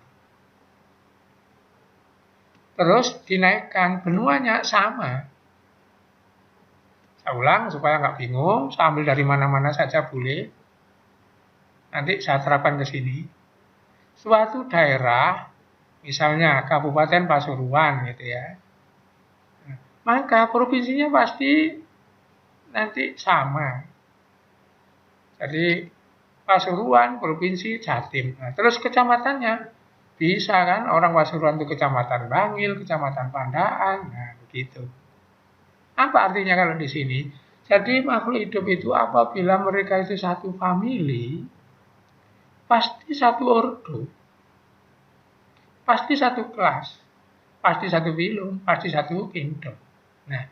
Terus dinaikkan, benuanya sama. Saya ulang supaya nggak bingung, saya ambil dari mana-mana saja boleh. Nanti saya terapkan ke sini. Suatu daerah, misalnya Kabupaten Pasuruan gitu ya. Maka provinsinya pasti nanti sama. Jadi Pasuruan, provinsi Jatim. Nah, terus kecamatannya bisa kan, orang Pasuruan itu kecamatan Bangil, kecamatan Pandaan, nah begitu. Apa artinya kalau di sini? Jadi makhluk hidup itu apabila mereka itu satu famili, pasti satu ordo, pasti satu kelas, pasti satu filum, pasti satu kingdom. Nah,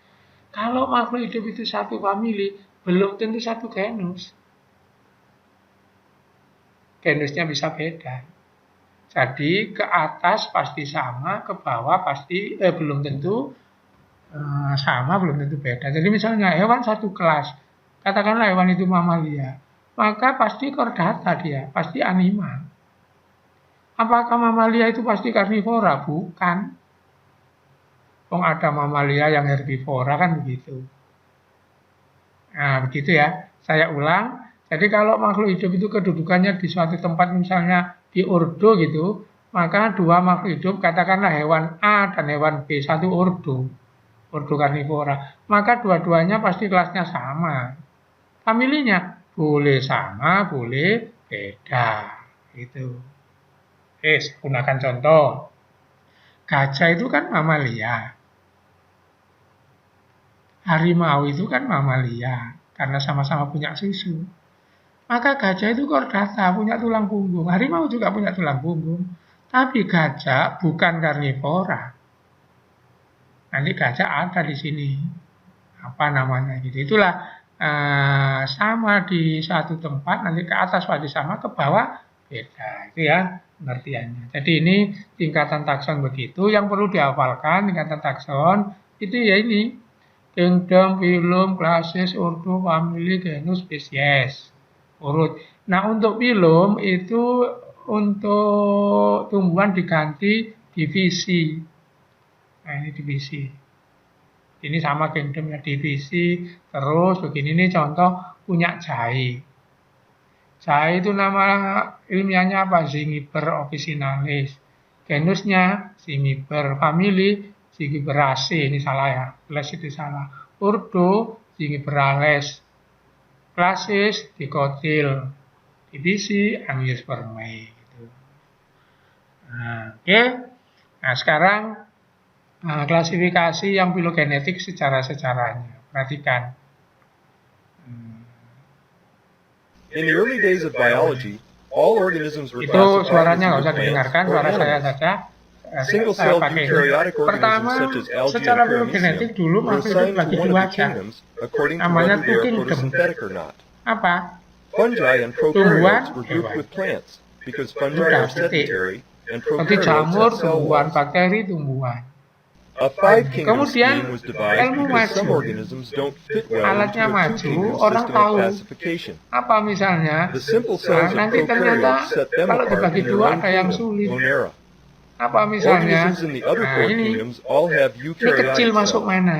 kalau makhluk hidup itu satu famili, belum tentu satu genus. Genusnya bisa beda. Jadi ke atas pasti sama, ke bawah pasti belum tentu sama belum tentu beda. Jadi misalnya hewan satu kelas, katakanlah hewan itu mamalia, maka pasti chordata dia, pasti animal. Apakah mamalia itu pasti karnivora? Bukan. Ada mamalia yang herbivora kan begitu. Nah, begitu ya. Saya ulang. Jadi kalau makhluk hidup itu kedudukannya di suatu tempat misalnya di ordo gitu, maka dua makhluk hidup katakanlah hewan A dan hewan B satu ordo karnivora. Maka dua-duanya pasti kelasnya sama. Familinya boleh sama, boleh beda. Gitu. Gunakan contoh. Gajah itu kan mamalia. Harimau itu kan mamalia karena sama-sama punya susu. Maka gajah itu chordata, punya tulang punggung. Harimau juga punya tulang punggung. Tapi gajah bukan karnivora. Nanti gajah ada di sini. Apa namanya gitu. Itulah sama di satu tempat, nanti ke atas pasti sama, ke bawah beda. Itu ya pengertiannya. Jadi ini tingkatan takson begitu. Yang perlu dihafalkan tingkatan takson itu ya ini. Kingdom, phylum, classes, ordo, family, genus, spesies. Urut. Nah, untuk phylum itu untuk tumbuhan diganti divisi. Nah, ini divisi. Ini sama kingdom ya, divisi. Terus begini nih contoh punya jahe. Jahe itu nama ilmiahnya apa? Zingiber officinalis. Genusnya Zingiber, family Zingiberaceae, ini salah ya, les itu salah. Ordo Zingiberales, klasis Dicotyl, divisi Angiospermae. Gitu. Nah, oke. Nah, sekarang klasifikasi yang filogenetik secara-secaranya. Perhatikan. In the early days of biology, all organisms were Itu classified suaranya nggak as usah either didengarkan, plants or suara saya animals. saja. Single-celled Pakai ini. eukaryotic Pertama, organisms such as algae secara and filogenetik paramecium dulu were makhluk hidup assigned bagi to one dua of the aja. kingdoms according to Namanya whether they are kingdom. photosynthetic or not. Apa? Fungi and prokaryotes were grouped Tumbuhan, with plants because fungi Sudah, are titik. sedentary and Seperti prokaryotes jamur have cell tumbuhan, walls. bakteri tumbuhan. A five-kingdom Kemudian scheme was devised ilmu because some maju. organisms don't fit well into Alatnya a maju, two-kingdom orang system of tahu classification. apa misalnya. The simple cells of Nanti ternyata prokaryotes set them kalau apart dibagi in their dua own ada yang kingdom, sulit. Monera. Apa misalnya? Organisms in the other four ini kingdoms all have kecil eukaryotic masuk cells. mana?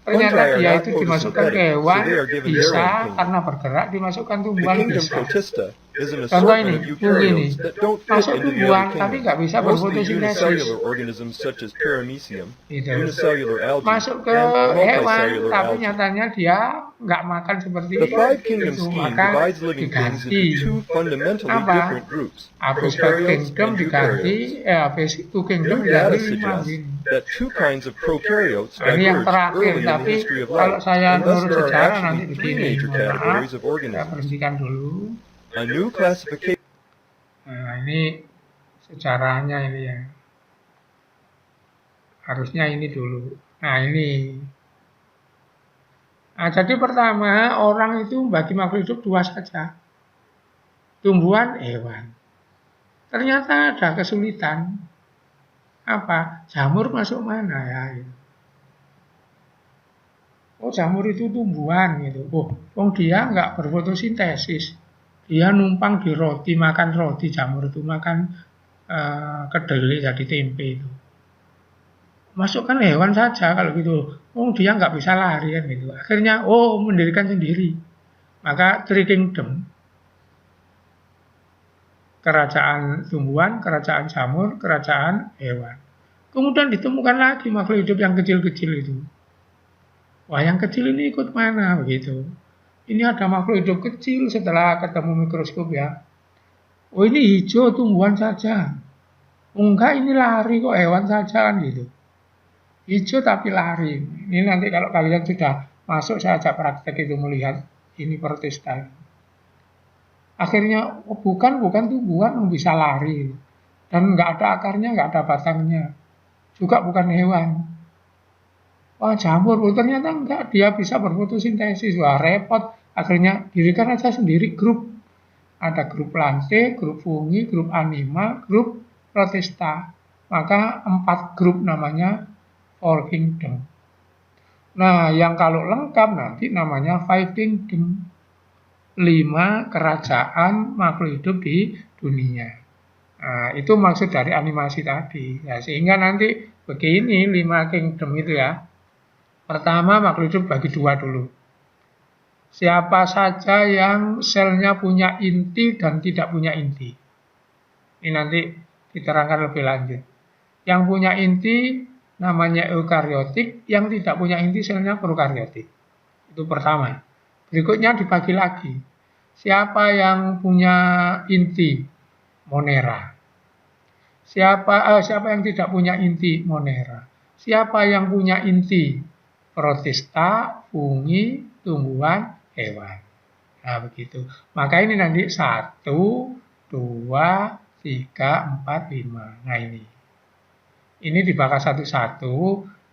Ternyata Fungi are dia not itu dimasukkan ke photosynthetic, hewan, so they are given their bisa own kingdom. karena bergerak dimasukkan The tumbuhan kingdom bisa. Protista is an Contoh assortment ini, of fungi ini. eukaryotes that don't fit Masuk into the tumbuhan, other tapi nggak kingdoms, bisa mostly berfotosintesis. unicellular organisms such as paramecium, Gitu. unicellular algae, Masuk ke and hewan, multicellular tapi algae. nyatanya dia nggak makan seperti The five-kingdom itu, scheme maka divides living things diganti. into two fundamentally Apa? different groups, Habis ke prokaryotes kingdom and diganti, eukaryotes. habis itu kingdom New data diganti 5 suggests gini. that two kinds of prokaryotes Nah, ini yang diverged terakhir, early in the tapi history of kalau life, saya and thus menurut there are sejarah nanti actually three begini. major Mohon maaf, categories of saya organisms. berhentikan dulu. A new classification Nah, ini sejarahnya ini ya. Harusnya ini dulu. Nah, ini. Nah, jadi pertama, orang itu bagi makhluk hidup dua saja. Tumbuhan, hewan. Ternyata ada kesulitan. Apa? Jamur masuk mana ya? Gitu. Oh, jamur itu tumbuhan gitu. Oh, dia nggak berfotosintesis. Dia numpang di roti, makan roti. Jamur itu makan kedelai jadi tempe itu. Masukkan hewan saja kalau gitu. Oh, dia nggak bisa lari kan gitu. Akhirnya, mendirikan sendiri. Maka three kingdom. Kerajaan tumbuhan, kerajaan jamur, kerajaan hewan. Kemudian ditemukan lagi makhluk hidup yang kecil-kecil itu. Wah, yang kecil ini ikut mana begitu? Ini ada makhluk hidup kecil setelah ketemu mikroskop ya. Oh, ini hijau tumbuhan saja. Enggak, ini lari kok hewan saja kan gitu. Hijau tapi lari. Ini nanti kalau kalian sudah masuk saya ajak praktek itu melihat ini Protista. Akhirnya bukan tumbuhan bisa lari dan nggak ada akarnya, nggak ada batangnya, juga bukan hewan. Wah, jamur, ternyata enggak, dia bisa berfotosintesis. Wah, repot. Akhirnya dirikan aja sendiri grup. Ada grup lante, grup fungi, grup anima, grup Protista. Maka 4 grup namanya Four Kingdom. Nah, yang kalau lengkap nanti namanya Five Kingdom. 5 kerajaan makhluk hidup di dunia. Nah, itu maksud dari animasi tadi. Nah, sehingga nanti begini 5 kingdom itu ya. Pertama makhluk hidup bagi 2 dulu. Siapa saja yang selnya punya inti dan tidak punya inti. Ini nanti diterangkan lebih lanjut. Yang punya inti namanya eukariotik, yang tidak punya inti selnya prokariotik. Itu pertama. Berikutnya dibagi lagi. Siapa yang punya inti? Monera. Siapa yang tidak punya inti? Monera. Siapa yang punya inti? Protista, fungi, tumbuhan, hewan. Nah, begitu. Maka ini nanti 1, 2, 3, 4, 5. Nah, ini. Ini dibakar satu-satu.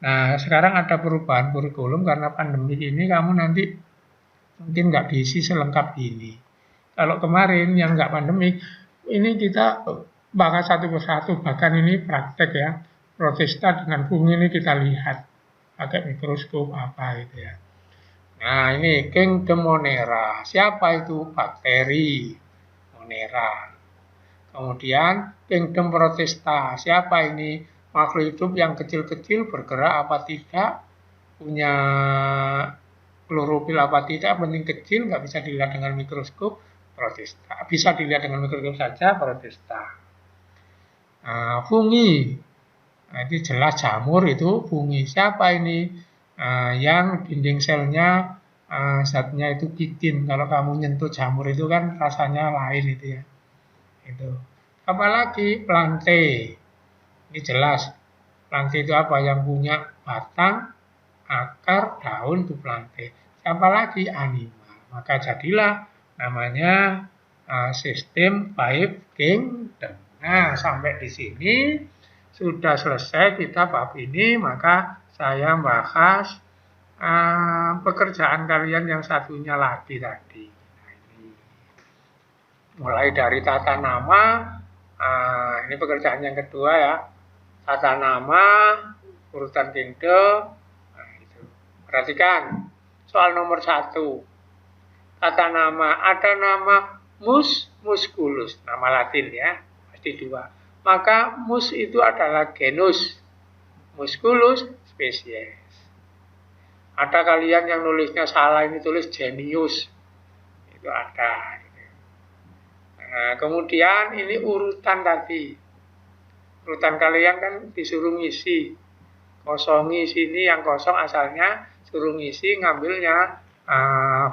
Nah, sekarang ada perubahan kurikulum karena pandemi ini kamu nanti mungkin nggak diisi selengkap ini. Kalau kemarin yang nggak pandemik, ini kita bakal satu persatu, bahkan ini praktek ya. Protista dengan fungi ini kita lihat pakai mikroskop apa gitu ya. Nah ini Kingdom Monera. Siapa itu? Bakteri Monera. Kemudian Kingdom Protista. Siapa ini? Makhluk hidup yang kecil-kecil bergerak apa tidak, punya klorofil apa tidak, penting kecil, nggak bisa dilihat dengan mikroskop, Protista. Bisa dilihat dengan mikroskop saja, Protista. Fungi, nah, ini jelas jamur itu fungi. Siapa ini? Yang dinding selnya zatnya itu kitin. Kalau kamu nyentuh jamur itu kan rasanya lain itu ya. Itu. Apalagi plante. Ini jelas. Plante itu apa? Yang punya batang, akar, daun itu plante. Siapa lagi? Anima. Maka jadilah namanya sistem Five Kingdom. Nah, sampai di sini sudah selesai kita bab ini, maka saya bahas pekerjaan kalian yang satunya lagi tadi. Nah, ini. Mulai dari tata nama, ini pekerjaan yang kedua ya. Tata nama, urutan kingdom. Nah, itu. Perhatikan soal nomor 1. Tata nama, ada nama musculus, nama Latin ya, pasti 2. Maka mus itu adalah genus, musculus spesies. Ada kalian yang nulisnya salah, ini tulis genius, itu ada. Nah, kemudian ini urutan tadi. Urutan kalian kan disuruh ngisi, kosongi sini yang kosong asalnya, suruh ngisi ngambilnya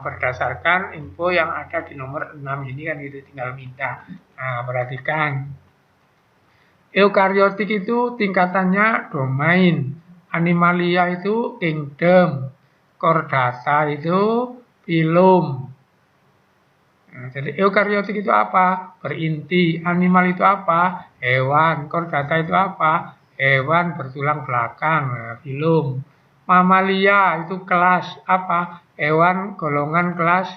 berdasarkan info yang ada di nomor 6 ini kan gitu, tinggal minta. Nah, perhatikan. Eukariotik itu tingkatannya domain, animalia itu kingdom, chordata itu phylum. Nah, jadi eukariotik itu apa? Berinti. Animal itu apa? Hewan. Chordata itu apa? Hewan bertulang belakang. Nah, phylum. Mamalia itu kelas apa? Hewan golongan kelas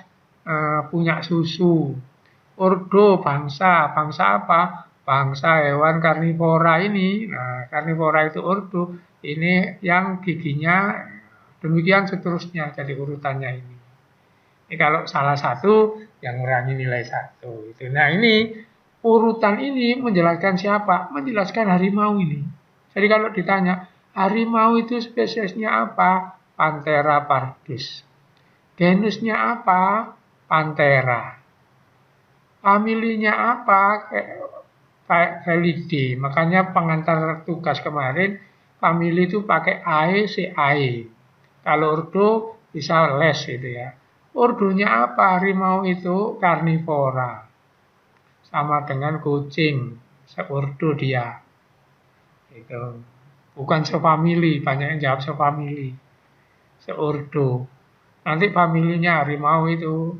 punya susu. Ordo bangsa. Bangsa apa? Bangsa hewan karnivora ini. Nah, karnivora itu ordo. Ini yang giginya demikian seterusnya. Jadi urutannya ini. Ini kalau salah satu yang ngurangi nilai 1. Nah ini urutan ini menjelaskan siapa? Menjelaskan harimau ini. Jadi kalau ditanya harimau itu spesiesnya apa? Panthera pardus. Genusnya apa? Panthera. Familinya apa? Felidae. Makanya pengantar tugas kemarin famili itu pakai AE, CAE. Kalau ordo bisa les gitu ya. Ordonya apa? Harimau itu karnivora. Sama dengan kucing, seordo dia. Itu. Bukan sefamili, banyak yang jawab sefamili. Seordo. Nanti familinya harimau itu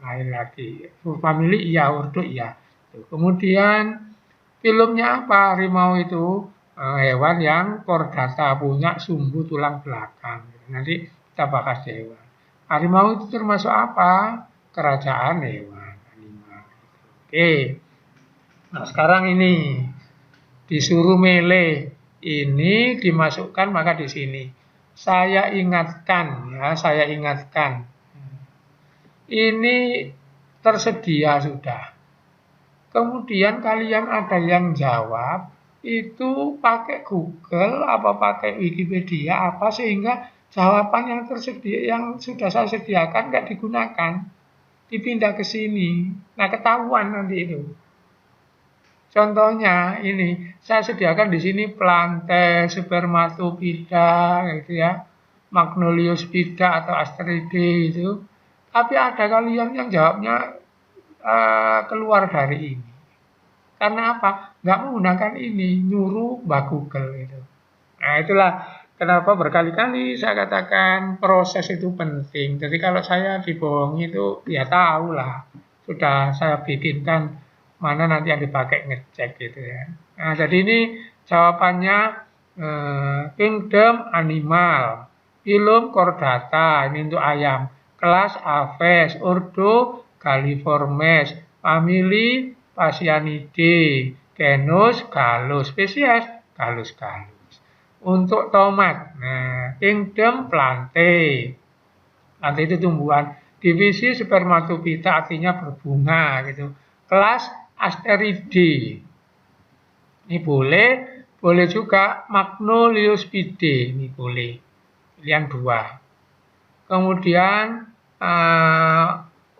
lain lagi. Famili iya, ordo iya. Kemudian filmnya apa? Harimau itu hewan yang chordata, punya sumbu tulang belakang. Nanti kita bahas hewan. Harimau itu termasuk apa? Kerajaan hewan, animal. Oke. Nah, sekarang ini disuruh milih. Ini dimasukkan maka di sini. Saya ingatkan ya, saya ingatkan. Ini tersedia sudah. Kemudian kalian ada yang jawab, itu pakai Google apa pakai Wikipedia apa sehingga jawaban yang tersedia yang sudah saya sediakan nggak digunakan, dipindah ke sini. Nah, ketahuan nanti itu. Contohnya ini, saya sediakan di sini Plantae, Spermatophyta, gitu ya, Magnoliospida atau Asteridae itu. Tapi ada kalian yang jawabnya keluar dari ini. Karena apa? Nggak menggunakan ini, nyuruh Mbak Google itu. Nah, itulah kenapa berkali-kali saya katakan proses itu penting. Jadi kalau saya dibohongi itu ya tahu lah. Sudah saya bikinkan mana nanti yang dipakai ngecek gitu ya. Nah, jadi ini jawabannya kingdom animal, phylum chordata, ini untuk ayam, kelas Aves, ordo Galliformes, famili Phasianidae, genus Gallus, spesies Gallus. Untuk tomat, nah, kingdom Plantae. Plantae itu tumbuhan. Divisi Spermatophyta artinya berbunga gitu. Kelas Asteridae. Ini boleh juga Magnoliospidae, ini boleh. Pilihan 2. Kemudian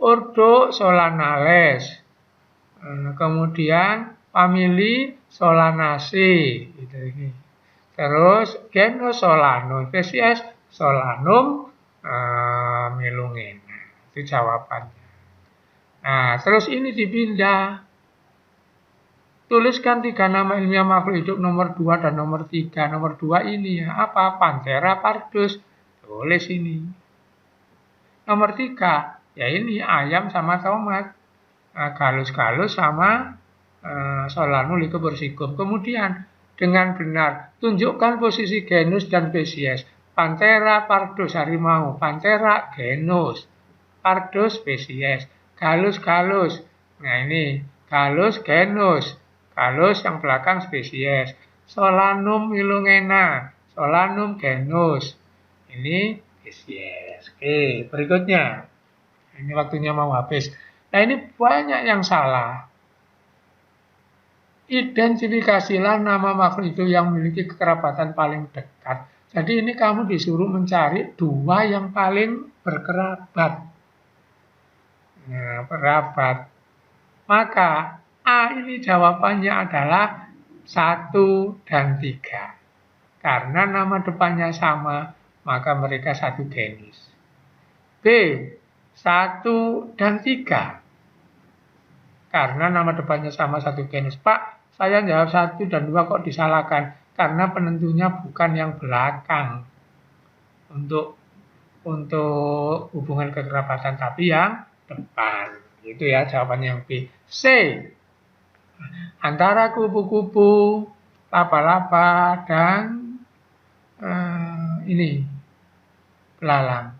ordo Solanales. Kemudian famili Solanaceae gitu ini. Terus genus Solanum, spesies Solanum melongena. Itu jawabannya. Nah, terus ini dipindah. Tuliskan 3 nama ilmiah makhluk hidup nomor 2 dan nomor 3. Nomor 2 ini ya, apa? Panthera pardus. Tulis ini. Nomor 3, ya ini ayam sama tomat. Gallus sama Solanum lycopersicum. Kemudian dengan benar tunjukkan posisi genus dan spesies. Panthera pardus harimau, Panthera genus, pardus spesies, Gallus. Nah ini Gallus genus, Gallus yang belakang spesies, Solanum melongena, Solanum genus. Ini spesies. Oke, berikutnya. Ini waktunya mau habis. Nah, ini banyak yang salah. Identifikasilah nama makhluk itu yang memiliki kekerabatan paling dekat. Jadi ini kamu disuruh mencari 2 yang paling berkerabat. Nah, kerabat. Maka A ini jawabannya adalah 1 dan 3. Karena nama depannya sama, maka mereka satu genus. B, 1 dan 3. Karena nama depannya sama satu genus. Pak, saya jawab 1 dan 2 kok disalahkan? Karena penentunya bukan yang belakang untuk hubungan kekerabatan, tapi yang depan. Itu ya jawabannya yang B. C, antara kupu-kupu, laba-laba, dan ini belalang.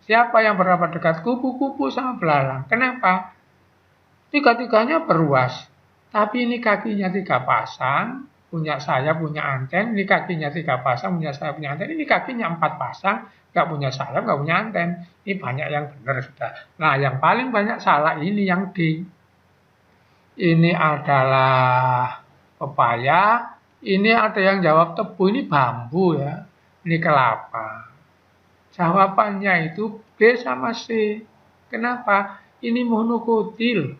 Siapa yang berapa dekat? Kupu-kupu sama belalang. Kenapa? Tiga-tiganya beruas. Tapi ini kakinya 3 pasang, punya saya punya anten. Ini kakinya 3 pasang, punya saya punya anten. Ini kakinya 4 pasang, nggak punya sayap, nggak punya anten. Ini banyak yang benar sudah. Nah, yang paling banyak salah ini yang D. Ini adalah pepaya. Ini ada yang jawab tebu, ini bambu ya. Ini kelapa. Jawabannya itu B sama C. Kenapa? Ini monokotil.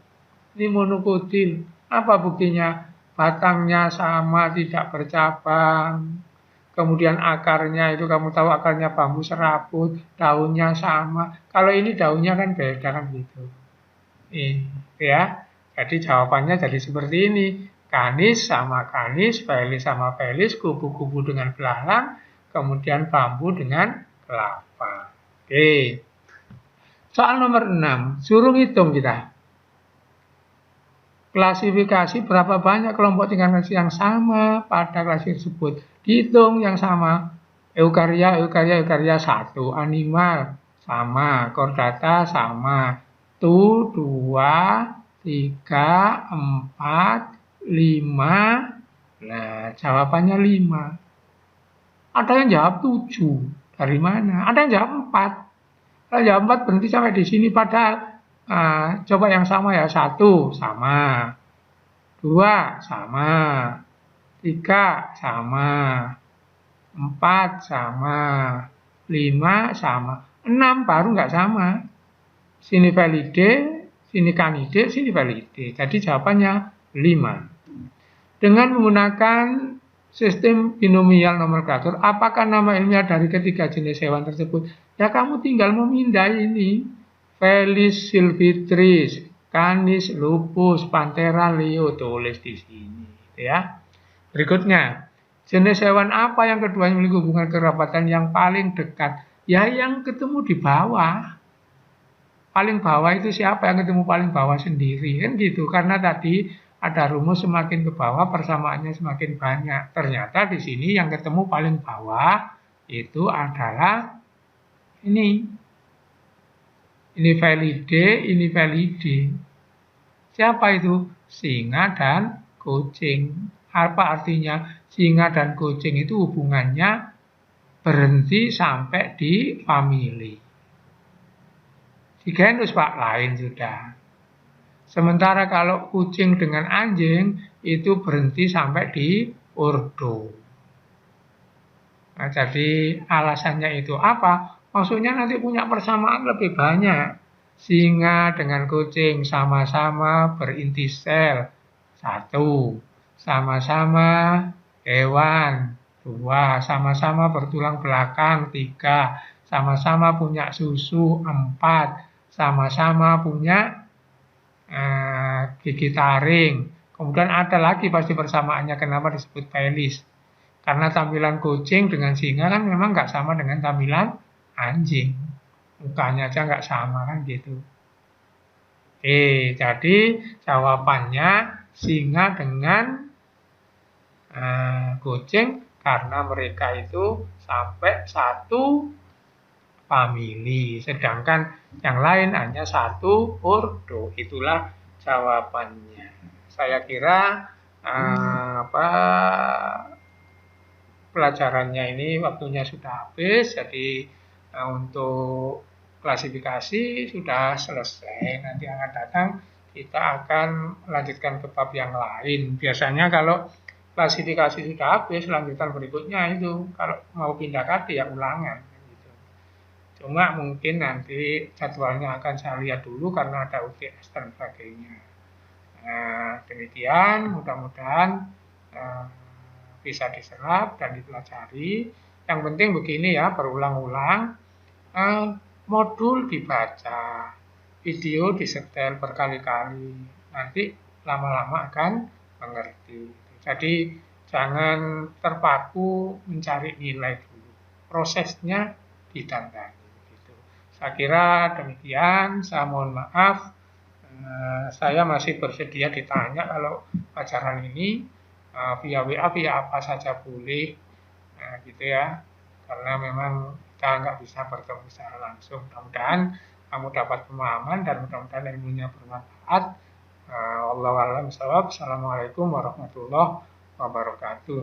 Ini monokotil. Apa buktinya? Batangnya sama, tidak bercabang. Kemudian akarnya itu kamu tahu akarnya bambu serabut. Daunnya sama. Kalau ini daunnya kan beda kan gitu. Ini ya. Jadi jawabannya jadi seperti ini. Kanis sama kanis, felis sama felis, kupu-kupu dengan belalang, kemudian bambu dengan kelapa. Oke. Soal nomor 6, suruh hitung kita. Klasifikasi berapa banyak kelompok tingkat yang sama pada klasifikasi tersebut. Dihitung yang sama. Eukarya 1. Animal sama. Chordata sama. 2, 3, 4, 5. Nah, jawabannya 5. Ada yang jawab 7. Dari mana? Ada yang jawab 4. Kalau jawab 4 berhenti sampai di sini. Padahal coba yang sama ya. 1 sama. 2 sama. 3 sama. 4 sama. 5 sama. 6 baru nggak sama. Sini valide, sini kandide, sini valide. Jadi jawabannya 5. Dengan menggunakan sistem binomial nomenklatur, apakah nama ilmiah dari ketiga jenis hewan tersebut? Ya kamu tinggal memindah ini. Felis silvestris, Canis lupus, Panthera leo, tulis di sini, ya. Berikutnya, jenis hewan apa yang keduanya memiliki hubungan kerabatan yang paling dekat? Ya yang ketemu di bawah. Paling bawah itu siapa yang ketemu paling bawah sendiri, kan gitu. Karena tadi ada rumus semakin ke bawah persamaannya semakin banyak. Ternyata di sini yang ketemu paling bawah itu adalah ini. Ini valide, ini valide. Siapa itu? Singa dan kucing. Apa artinya? Singa dan kucing itu hubungannya berhenti sampai di famili. Di genus Pak lain sudah. Sementara kalau kucing dengan anjing itu berhenti sampai di ordo. Nah, jadi alasannya itu apa? Maksudnya nanti punya persamaan lebih banyak. Singa dengan kucing sama-sama berinti sel. 1. Sama-sama hewan. 2. Sama-sama bertulang belakang. 3. Sama-sama punya susu. 4. Sama-sama punya gigi taring. Kemudian ada lagi pasti persamaannya kenapa disebut felis. Karena tampilan kucing dengan singa kan memang nggak sama dengan tampilan anjing. Mukanya aja nggak sama kan gitu. Jadi jawabannya singa dengan kucing karena mereka itu sampai 1 famili. Sedangkan yang lain hanya 1 ordo. Itulah jawabannya. Saya kira pelajarannya ini waktunya sudah habis, jadi untuk klasifikasi sudah selesai. Nanti akan datang kita akan lanjutkan ke bab yang lain. Biasanya kalau klasifikasi sudah habis, lanjutan berikutnya itu kalau mau pindah kade ya ulangan. Gitu. Cuma mungkin nanti jadwalnya akan saya lihat dulu karena ada UTS dan sebagainya. Nah, demikian mudah-mudahan bisa diserap dan dipelajari. Yang penting begini ya, berulang-ulang, modul dibaca, video disetel berkali-kali, nanti lama-lama akan mengerti. Jadi jangan terpaku mencari nilai dulu, prosesnya ditandai. Gitu. Saya kira demikian, saya mohon maaf, saya masih bersedia ditanya kalau ajaran ini via WA, via apa saja boleh, nah, gitu ya. Karena memang kita nggak bisa bertemu secara langsung. Mudah-mudahan kamu dapat pemahaman dan mudah-mudahan ilmunya bermanfaat. Wallahu a'lam bishawab. Assalamualaikum warahmatullahi wabarakatuh.